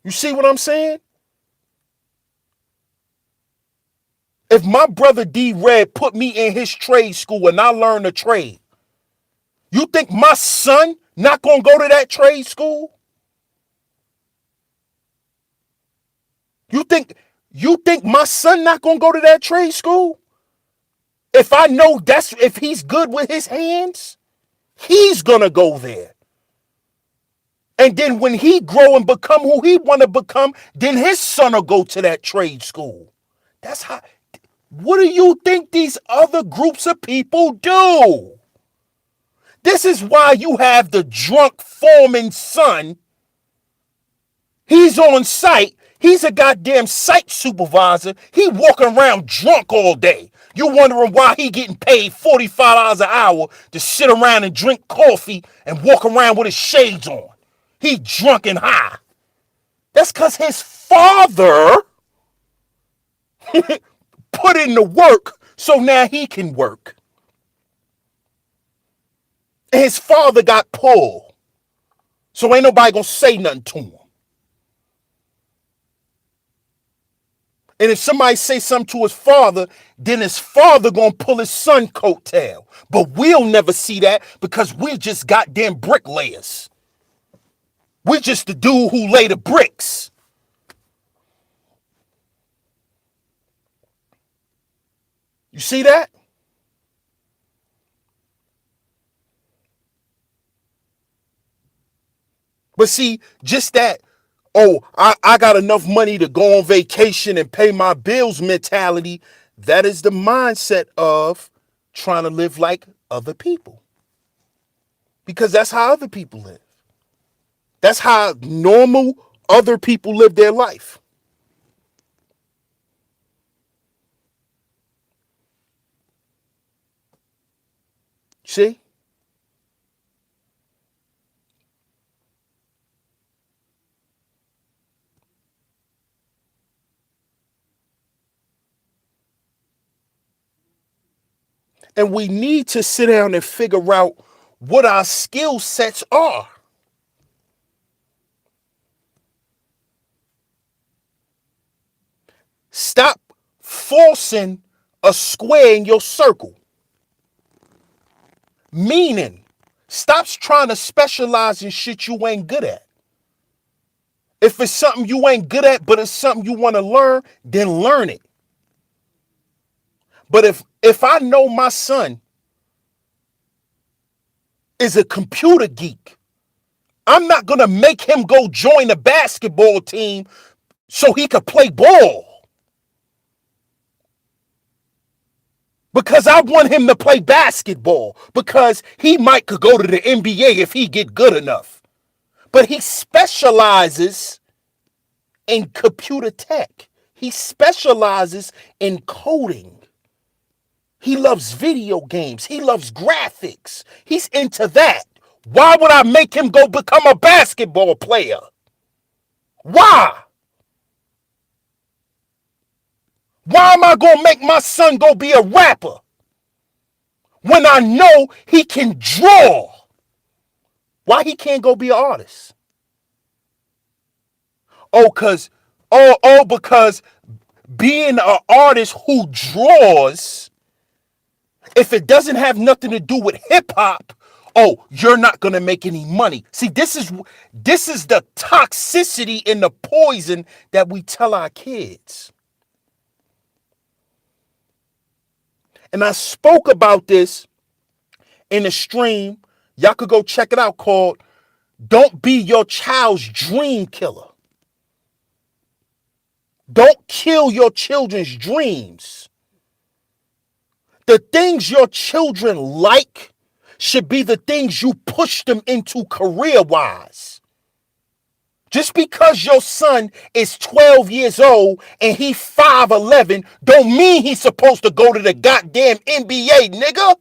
You see what I'm saying? If my brother D Red put me in his trade school and I learned a trade, you think my son not gonna go to that trade school? You think my son not gonna go to that trade school? If I know if he's good with his hands, he's gonna go there. And then when he grow and become who he wanna become, then his son will go to that trade school. That's how. What do you think these other groups of people do? This is why you have the drunk foreman's son. He's on site. He's a goddamn site supervisor. He walking around drunk all day. You wondering why he getting paid $45 an hour to sit around and drink coffee and walk around with his shades on. He drunk and high. That's because his father put in the work so now he can work. And his father got pulled. So ain't nobody gonna say nothing to him. And if somebody say something to his father, then his father gonna pull his son coattail. But we'll never see that because we're just goddamn bricklayers. We're just the dude who lay the bricks. You see that? But see, just that, I got enough money to go on vacation and pay my bills mentality, that is the mindset of trying to live like other people. Because that's how other people live. That's how normal other people live their life. See? And we need to sit down and figure out what our skill sets are. Stop forcing a square in your circle. Meaning, stop trying to specialize in shit you ain't good at. If it's something you ain't good at, but it's something you want to learn, then learn it. But if I know my son is a computer geek, I'm not going to make him go join a basketball team so he could play ball. Because I want him to play basketball because he might could go to the NBA if he get good enough. But he specializes in computer tech. He specializes in coding. He loves video games. He loves graphics. He's into that. Why would I make him go become a basketball player? Why? Why am I going to make my son go be a rapper when I know he can draw? Why he can't go be an artist? Because being an artist who draws, if it doesn't have nothing to do with hip hop, you're not going to make any money. See, this is the toxicity and the poison that we tell our kids. And I spoke about this in a stream. Y'all could go check it out, called "Don't Be Your Child's Dream Killer." Don't kill your children's dreams. The things your children like should be the things you push them into career-wise. Just because your son is 12 years old and he 5'11", don't mean he's supposed to go to the goddamn NBA, nigga.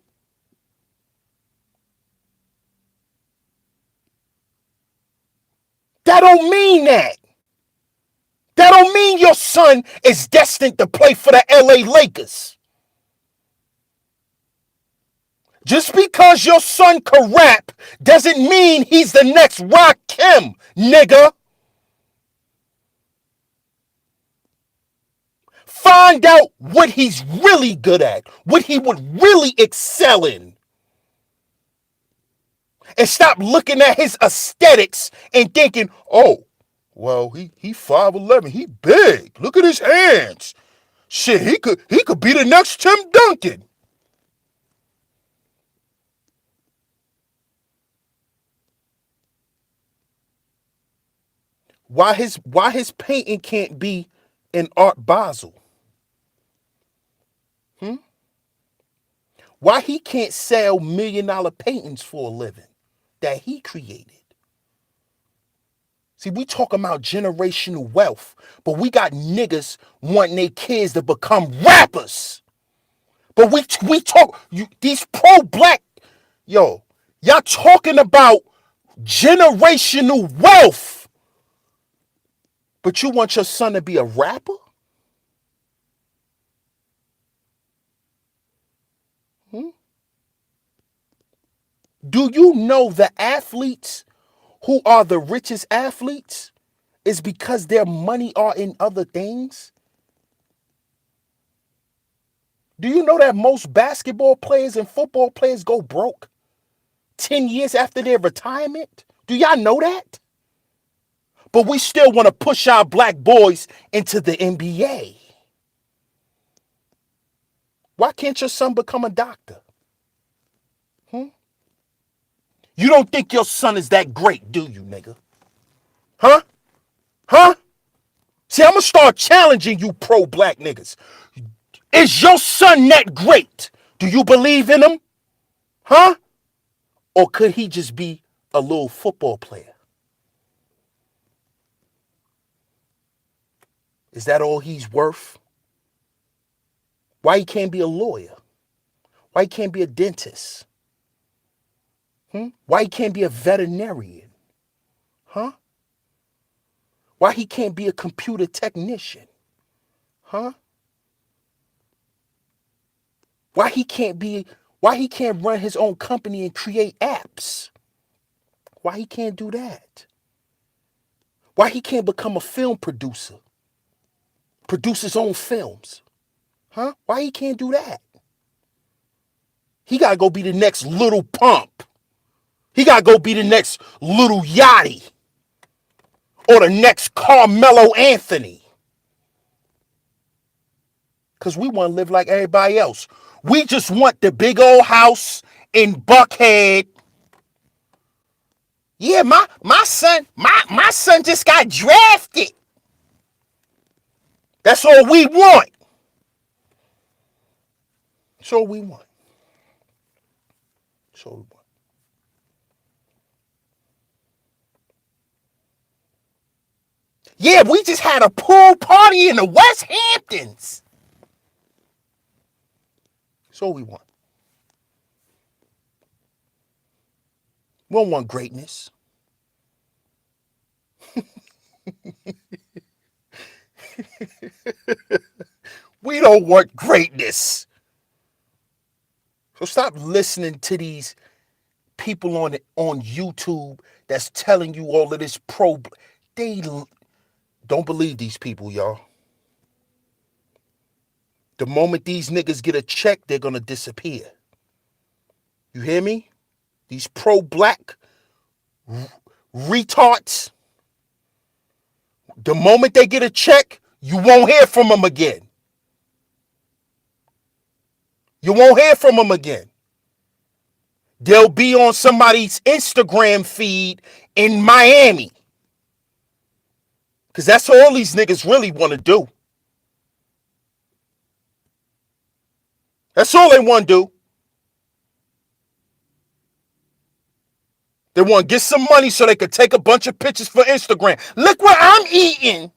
That don't mean that. That don't mean your son is destined to play for the LA Lakers. Just because your son can rap doesn't mean he's the next Rakim, nigga. Find out what he's really good at, what he would really excel in. And stop looking at his aesthetics and thinking, oh, well, he 5'11", he big. Look at his hands. Shit, he could be the next Tim Duncan. Why his painting can't be in Art Basel? Why he can't sell $1 million paintings for a living that he created? See, we talking about generational wealth, but we got niggas wanting their kids to become rappers. But we talk, these pro-black, y'all talking about generational wealth, but you want your son to be a rapper? Do you know the athletes who are the richest athletes is because their money are in other things? Do you know that most basketball players and football players go broke 10 years after their retirement? Do y'all know that? But we still want to push our black boys into the NBA. Why can't your son become a doctor? You don't think your son is that great, do you, nigga? Huh? See, I'm going to start challenging you pro-black niggas. Is your son that great? Do you believe in him? Huh? Or could he just be a little football player? Is that all he's worth? Why he can't be a lawyer? Why he can't be a dentist? Why he can't be a veterinarian? Huh? Why he can't be a computer technician? Huh? Why he can't run his own company and create apps? Why he can't do that? Why he can't become a film producer? Produce his own films? Huh? Why he can't do that? He gotta go be the next Little Pump. He gotta go be the next Little Yachty. Or the next Carmelo Anthony. Because we want to live like everybody else. We just want the big old house in Buckhead. Yeah, my son just got drafted. That's all we want. That's all we want. That's all we want. Yeah, we just had a pool party in the West Hamptons. That's all we want. We don't want greatness. We don't want greatness. So stop listening to these people on YouTube that's telling you all of this They don't believe these people, y'all. The moment these niggas get a check, they're gonna disappear. You hear me? These pro-black retards. The moment they get a check, you won't hear from them again. You won't hear from them again. They'll be on somebody's Instagram feed in Miami. Because that's all these niggas really want to do. That's all they want to do. They want to get some money so they could take a bunch of pictures for Instagram. Look what I'm eating.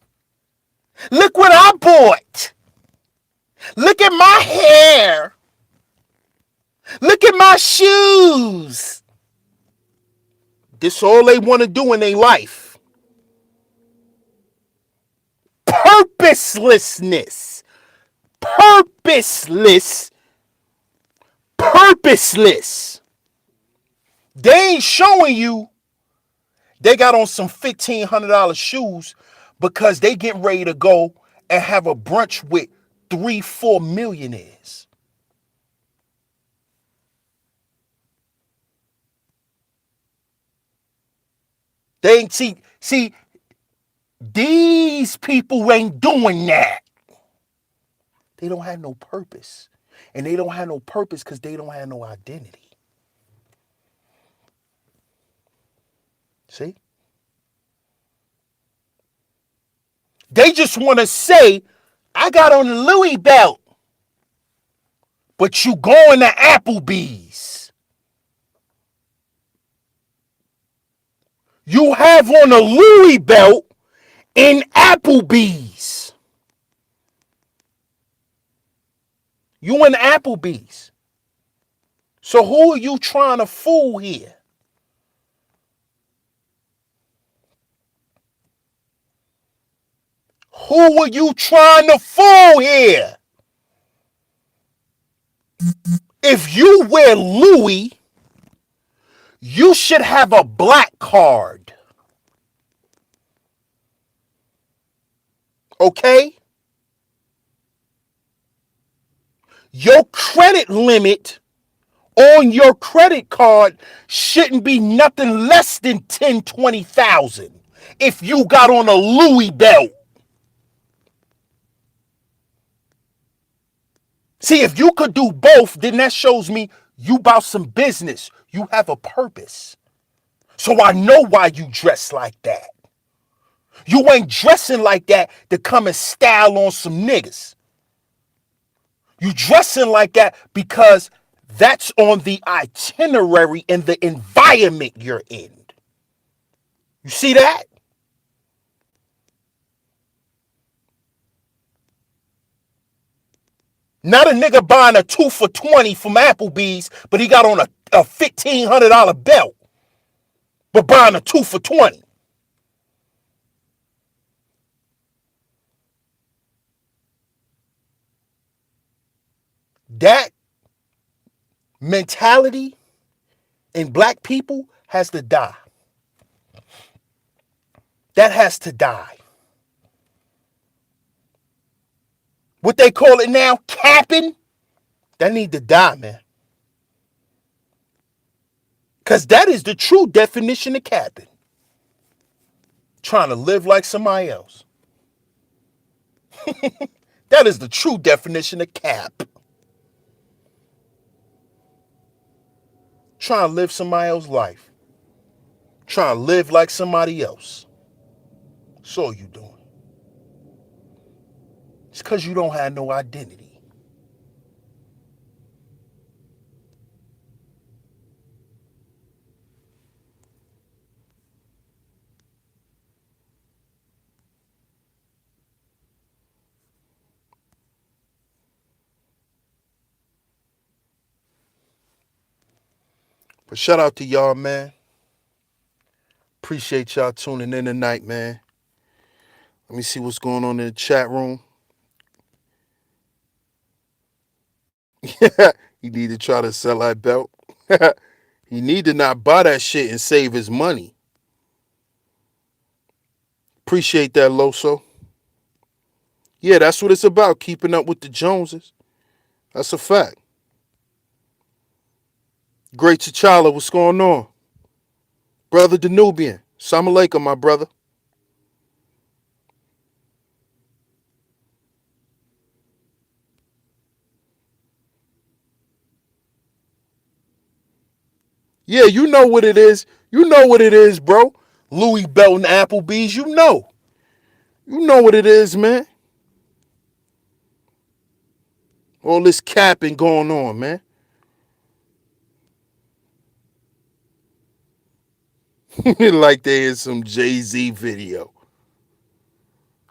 Look what I bought. Look at my hair. Look at my shoes. This all they want to do in their life. Purposelessness. Purposeless. Purposeless. They ain't showing you they got on some $1,500 shoes because they getting ready to go and have a brunch with 3-4 millionaires. They ain't see, these people ain't doing that. They don't have no purpose. And they don't have no purpose because they don't have no identity. See? They just want to say, I got on the Louis belt. But you going to Applebee's. You have on a Louis belt in Applebee's. You in Applebee's. So who are you trying to fool here? Who are you trying to fool here? If you wear Louis, you should have a black card. Okay? Your credit limit on your credit card shouldn't be nothing less than 10, 20,000 if you got on a Louis belt. See, if you could do both, then that shows me you about some business. You have a purpose. So I know why you dress like that. You ain't dressing like that to come and style on some niggas. You dressing like that because that's on the itinerary and the environment you're in. You see that? Not a nigga buying a 2 for $20 from Applebee's, but he got on a $1,500 belt, but buying a 2 for $20. That mentality in black people has to die. That has to die. What they call it now, capping, that need to die, man. Because that is the true definition of capping. Trying to live like somebody else. That is the true definition of cap. Trying to live somebody else's life. Trying to live like somebody else. That's all you doing. It's because you don't have no identity. But shout out to y'all, man. Appreciate y'all tuning in tonight, man. Let me see what's going on in the chat room. He need to try to sell that belt. He need to not buy that shit and save his money. Appreciate that, Loso. Yeah, that's what it's about, keeping up with the Joneses. That's a fact. Great T'Challa, what's going on? Brother Danubian, Assalamu alaikum, my brother. Yeah, you know what it is. You know what it is, bro. Louis Belton Applebee's, you know. You know what it is, man. All this capping going on, man. Like there is some Jay-Z video.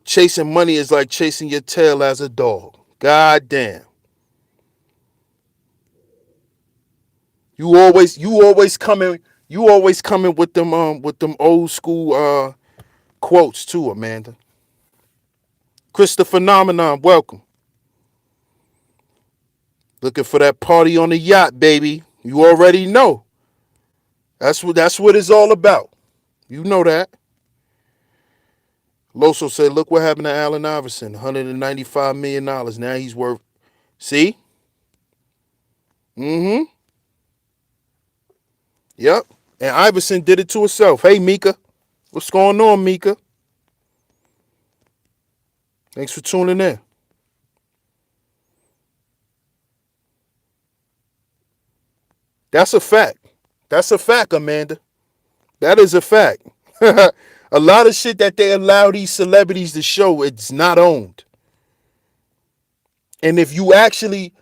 Chasing money is like chasing your tail as a dog. God damn. You always coming with them old school quotes too, Amanda. Krista Phenomenon, welcome. Looking for that party on the yacht, baby. You already know. That's what it's all about. You know that. Loso said, look what happened to Allen Iverson. $195 million. Now he's worth. See? Mm-hmm. Yep. And Iverson did it to herself. Hey, Mika. What's going on, Mika? Thanks for tuning in. That's a fact. That's a fact, Amanda. That is a fact. A lot of shit that they allow these celebrities to show, it's not owned. And if you actually,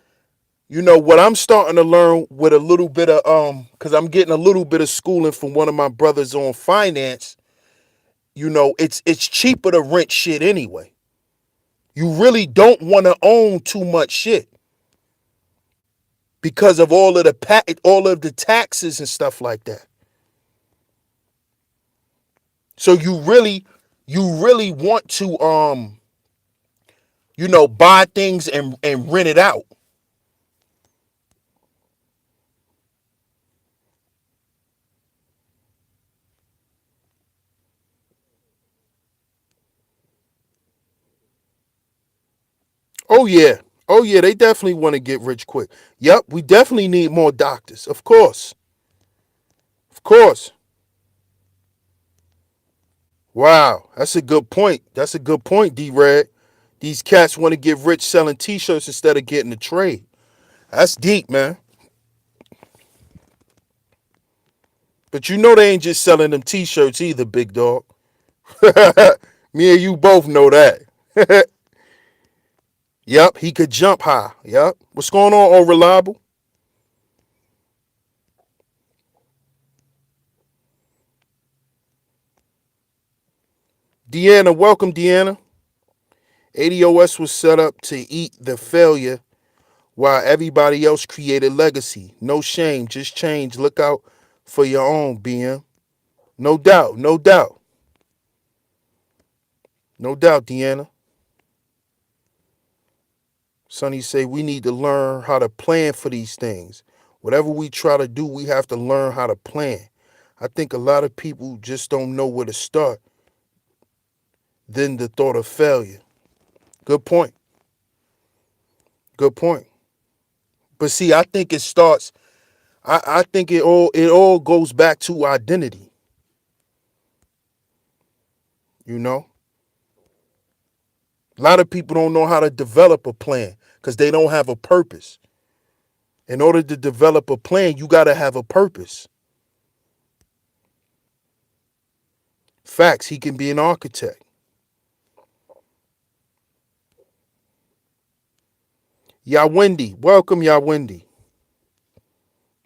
what I'm starting to learn with a little bit of because I'm getting a little bit of schooling from one of my brothers on finance, it's cheaper to rent shit anyway. You really don't want to own too much shit because of all of the taxes and stuff like that. So you really want to buy things and rent it out. Oh yeah. Oh yeah, they definitely want to get rich quick. Yep, we definitely need more doctors. Of course. Of course. Wow, that's a good point. That's a good point, D-Red. These cats want to get rich selling t-shirts instead of getting a trade. That's deep, man. But you know they ain't just selling them t-shirts either, big dog. Me and you both know that. Yep, he could jump high. Yep. What's going on, all reliable? Deanna, welcome, Deanna. ADOS was set up to eat the failure while everybody else created legacy. No shame, just change. Look out for your own, BM. No doubt, no doubt. No doubt, Deanna. Sonny say we need to learn how to plan for these things. Whatever we try to do, we have to learn how to plan. I think a lot of people just don't know where to start. Then the thought of failure. Good point. Good point. But see, I think it starts. I think it all goes back to identity. You know, a lot of people don't know how to develop a plan because they don't have a purpose. In order to develop a plan, you got to have a purpose. Facts. He can be an architect. Wendy, welcome, Wendy.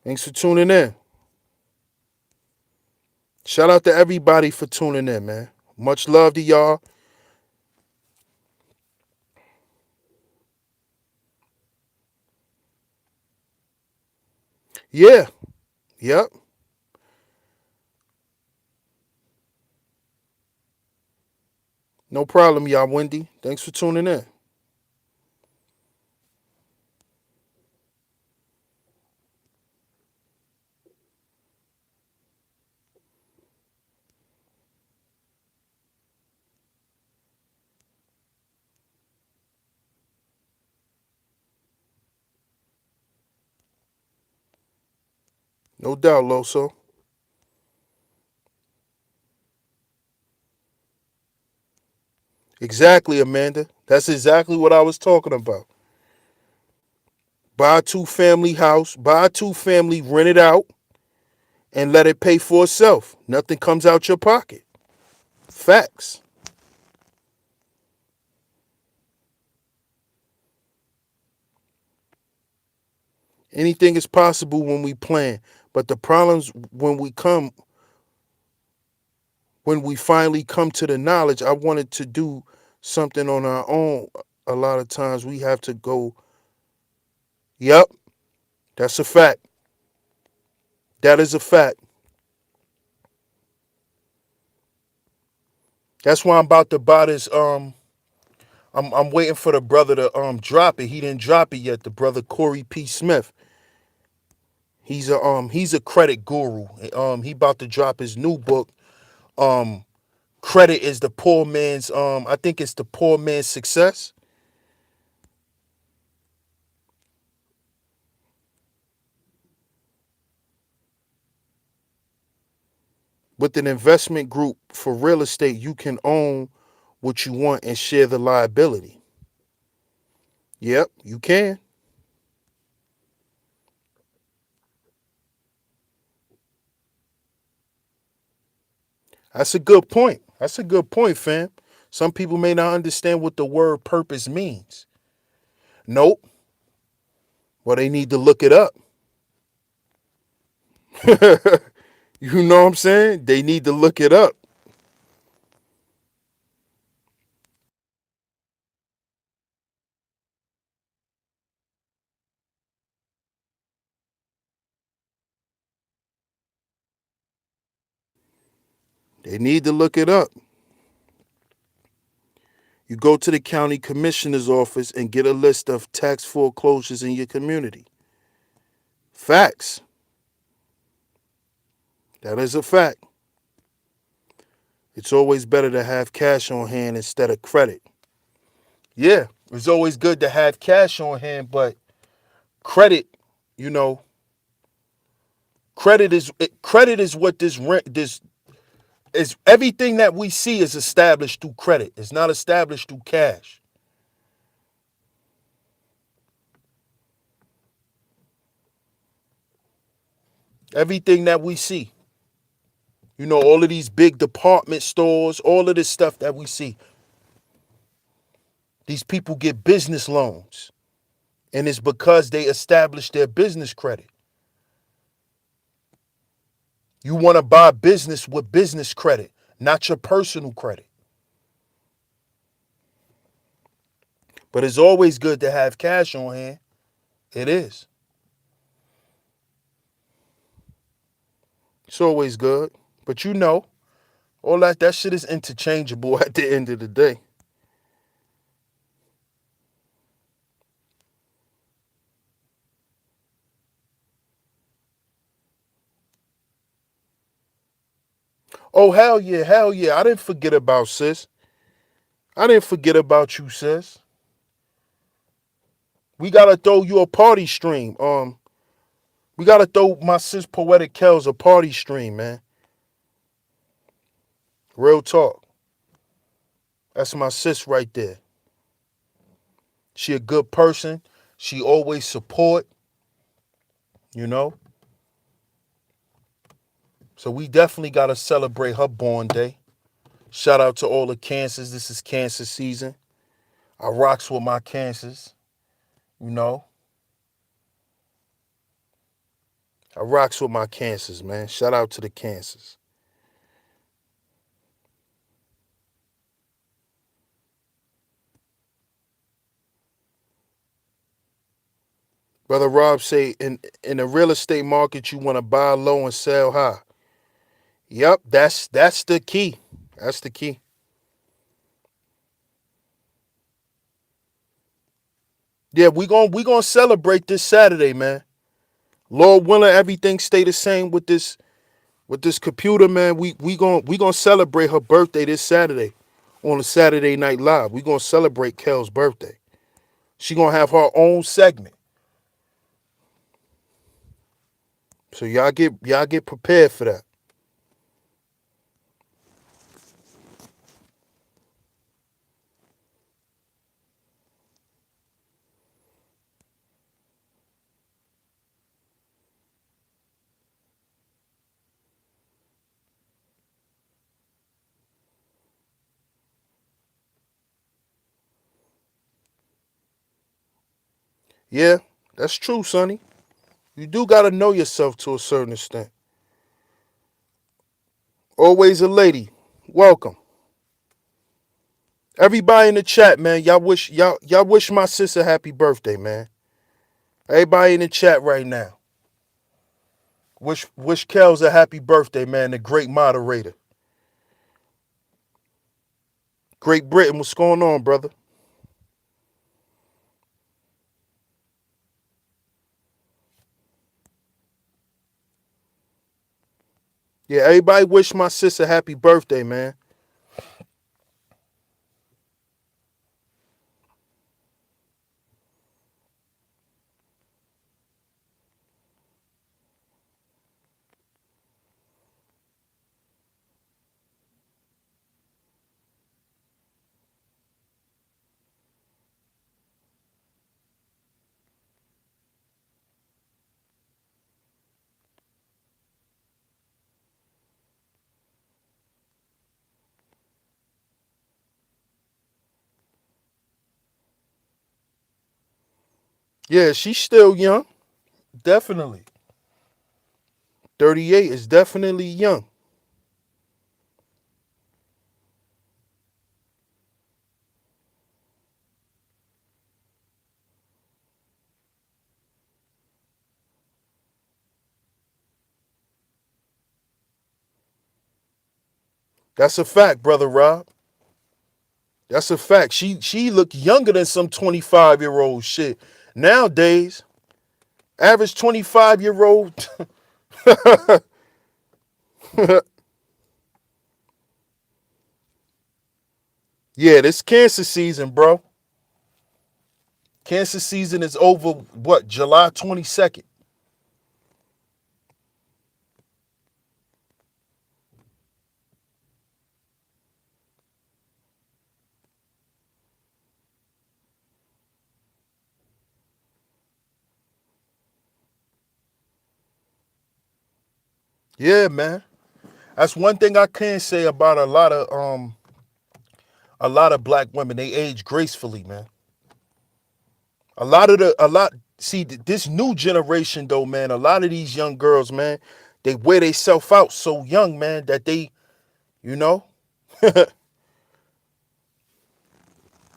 Thanks for tuning in. Shout out to everybody for tuning in, man. Much love to y'all. Yeah, Yep. No problem, y'all, Wendy. Thanks for tuning in. No doubt, Loso. Exactly, Amanda. That's exactly what I was talking about. Buy a two-family house, buy a two-family, rent it out, and let it pay for itself. Nothing comes out your pocket. Facts. Anything is possible when we plan. But the problems when we finally come to the knowledge, I wanted to do something on our own. A lot of times we have to go, yep, that's a fact. That is a fact. That's why I'm about to buy this. I'm waiting for the brother to drop it. He didn't drop it yet. The brother Corey P. Smith. He's a credit guru. He about to drop his new book. Um Credit is the poor man's I think it's the poor man's success, with an investment group for real estate. You can own what you want and share the liability. Yep, you can. That's a good point. That's a good point, fam. Some people may not understand what the word purpose means. Nope. Well, they need to look it up. You know what I'm saying? They need to look it up. They need to look it up. You go to the county commissioner's office and get a list of tax foreclosures in your community. Facts. That is a fact. It's always better to have cash on hand instead of credit. Yeah, it's always good to have cash on hand, but credit, you know, credit is what this is. Everything that we see is established through credit. It's not established through cash. Everything that we see, all of these big department stores, all of this stuff that we see, these people get business loans, and it's because they established their business credit. You want to buy business with business credit, not your personal credit. But it's always good to have cash on hand. It is. It's always good. But all that shit is interchangeable at the end of the day. Oh, hell yeah, hell yeah. I didn't forget about sis. I didn't forget about you, sis. We gotta throw you a party stream. We gotta throw my sis Poetic Kells a party stream, man. Real talk. That's my sis right there. She a good person. She always support, you know. So we definitely gotta celebrate her born day. Shout out to all the cancers. This is cancer season. I rocks with my cancers, you know. I rocks with my cancers, man. Shout out to the cancers. Brother Rob say in the real estate market you want to buy low and sell high. Yep, that's the key. That's the key. Yeah, we gonna celebrate this Saturday, man. Lord willing, everything stay the same with this computer, man. We gonna celebrate her birthday this Saturday on a Saturday Night Live. We gonna celebrate Kel's birthday. She gonna have her own segment. So y'all get prepared for that. Yeah, that's true, Sonny. You do gotta know yourself to a certain extent. Always a lady. Welcome. Everybody in the chat, man. Y'all wish my sister happy birthday, man. Everybody in the chat right now. Wish Kels a happy birthday, man. The great moderator. Great Britain, what's going on, brother? Yeah, everybody wish my sister happy birthday, man. Yeah, she's still young. Definitely. 38 is definitely young. That's a fact, brother Rob. That's a fact. She look younger than some 25-year-old shit. Nowadays, average 25-year-old. Yeah, this cancer season, bro. Cancer season is over, what, July 22nd? Yeah, man. That's one thing I can say about a lot of black women. They age gracefully, man. A lot see this new generation though, man. A lot of these young girls, man, they wear themselves out so young, man, that they, you know,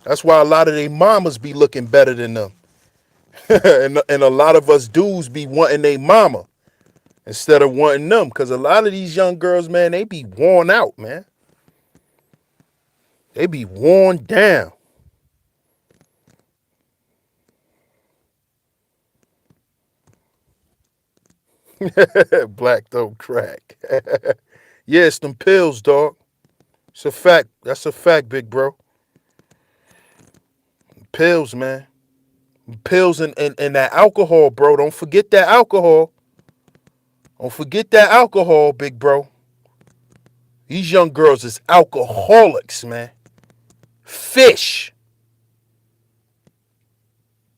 that's why a lot of their mamas be looking better than them. And a lot of us dudes be wanting their mama instead of wanting them. Cause a lot of these young girls, man, they be worn out, man. They be worn down. Black don't crack. Yeah, it's them pills, dog. It's a fact. That's a fact, big bro. Pills, man. Pills and that alcohol, bro. Don't forget that alcohol. Don't forget that alcohol, big bro. These young girls is alcoholics, man. Fish.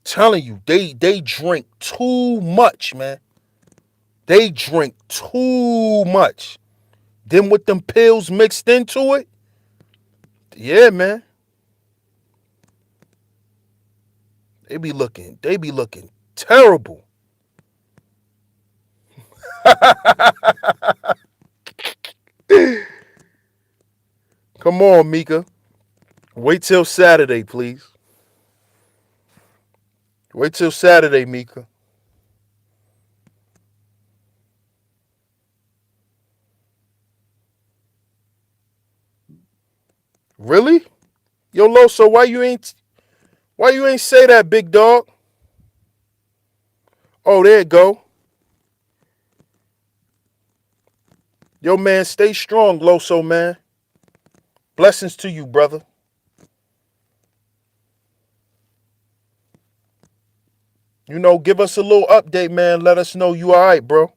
Telling you, they drink too much, man. They drink too much. Then with them pills mixed into it, yeah, man. They be looking terrible. Come on, Mika. Wait till Saturday, please. Wait till Saturday, Mika. Really? Yo, Loso, why you ain't say that, big dog? Oh, there you go. Yo, man, stay strong, Loso, man. Blessings to you, brother. Give us a little update, man. Let us know you all right, bro.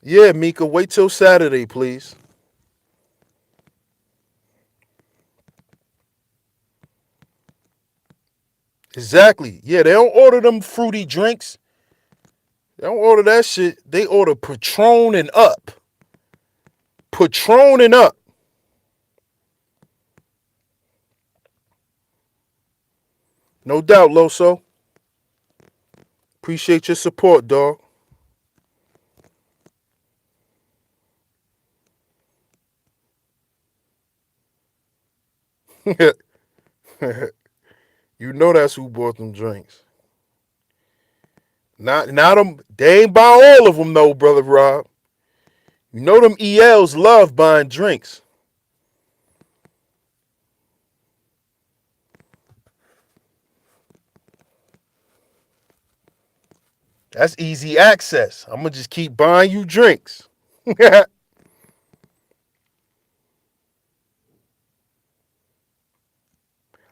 Yeah, Mika, wait till Saturday, please. Exactly. Yeah, they don't order them fruity drinks. They don't order that shit. They order Patron and up. Patron and up. No doubt, Loso. Appreciate your support, dog. You know that's who bought them drinks. Not them. They ain't buy all of them though, brother Rob. You know them ELs love buying drinks. That's easy access. I'm gonna just keep buying you drinks.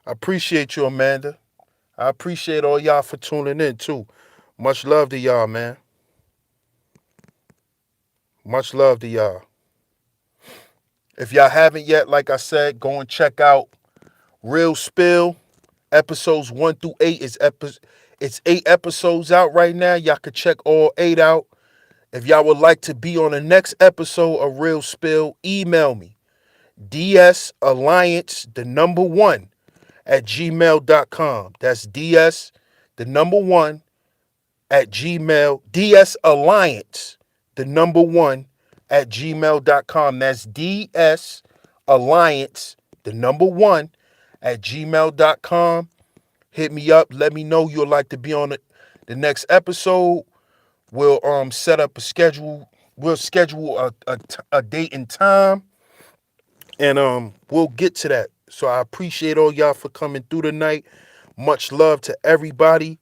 I appreciate you, Amanda. I appreciate all y'all for tuning in too. Much love to y'all, man. Much love to y'all. If y'all haven't yet, like I said, go and check out Real Spill. Episodes 1 through 8 it's 8 episodes out right now. Y'all can check all 8 out. If y'all would like to be on the next episode of Real Spill, email me. DSAlliance, the number one, at gmail.com. That's DS, the number one, at Gmail. DS Alliance, the number one, at gmail.com. That's DS Alliance, the number one, at gmail.com. Hit me up. Let me know you'd like to be on the next episode. We'll set up a schedule. We'll schedule a date and time, and we'll get to that. So I appreciate all y'all for coming through tonight. Much love to everybody.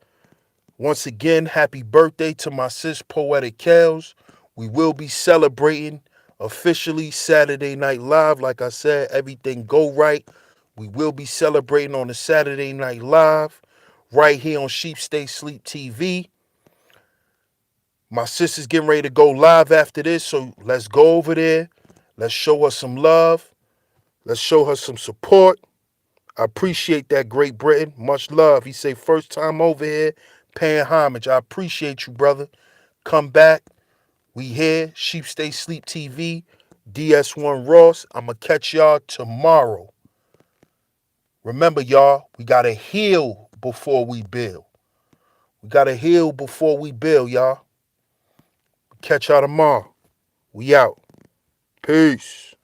Once again, happy birthday to my sis Poetic Kels. We will be celebrating officially Saturday Night Live. Like I said, everything go right. We will be celebrating on the Saturday Night Live right here on Sheep Stay Sleep TV. My sister's getting ready to go live after this, so let's go over there. Let's show her some love. Let's show her some support. I appreciate that, Great Britain. Much love. He say first time over here, paying homage. I appreciate you, brother. Come back. We here. Sheep Stay Sleep TV. DS1 Ross. I'm going to catch y'all tomorrow. Remember, y'all, we got to heal before we build. We got to heal before we build, y'all. Catch y'all tomorrow. We out. Peace.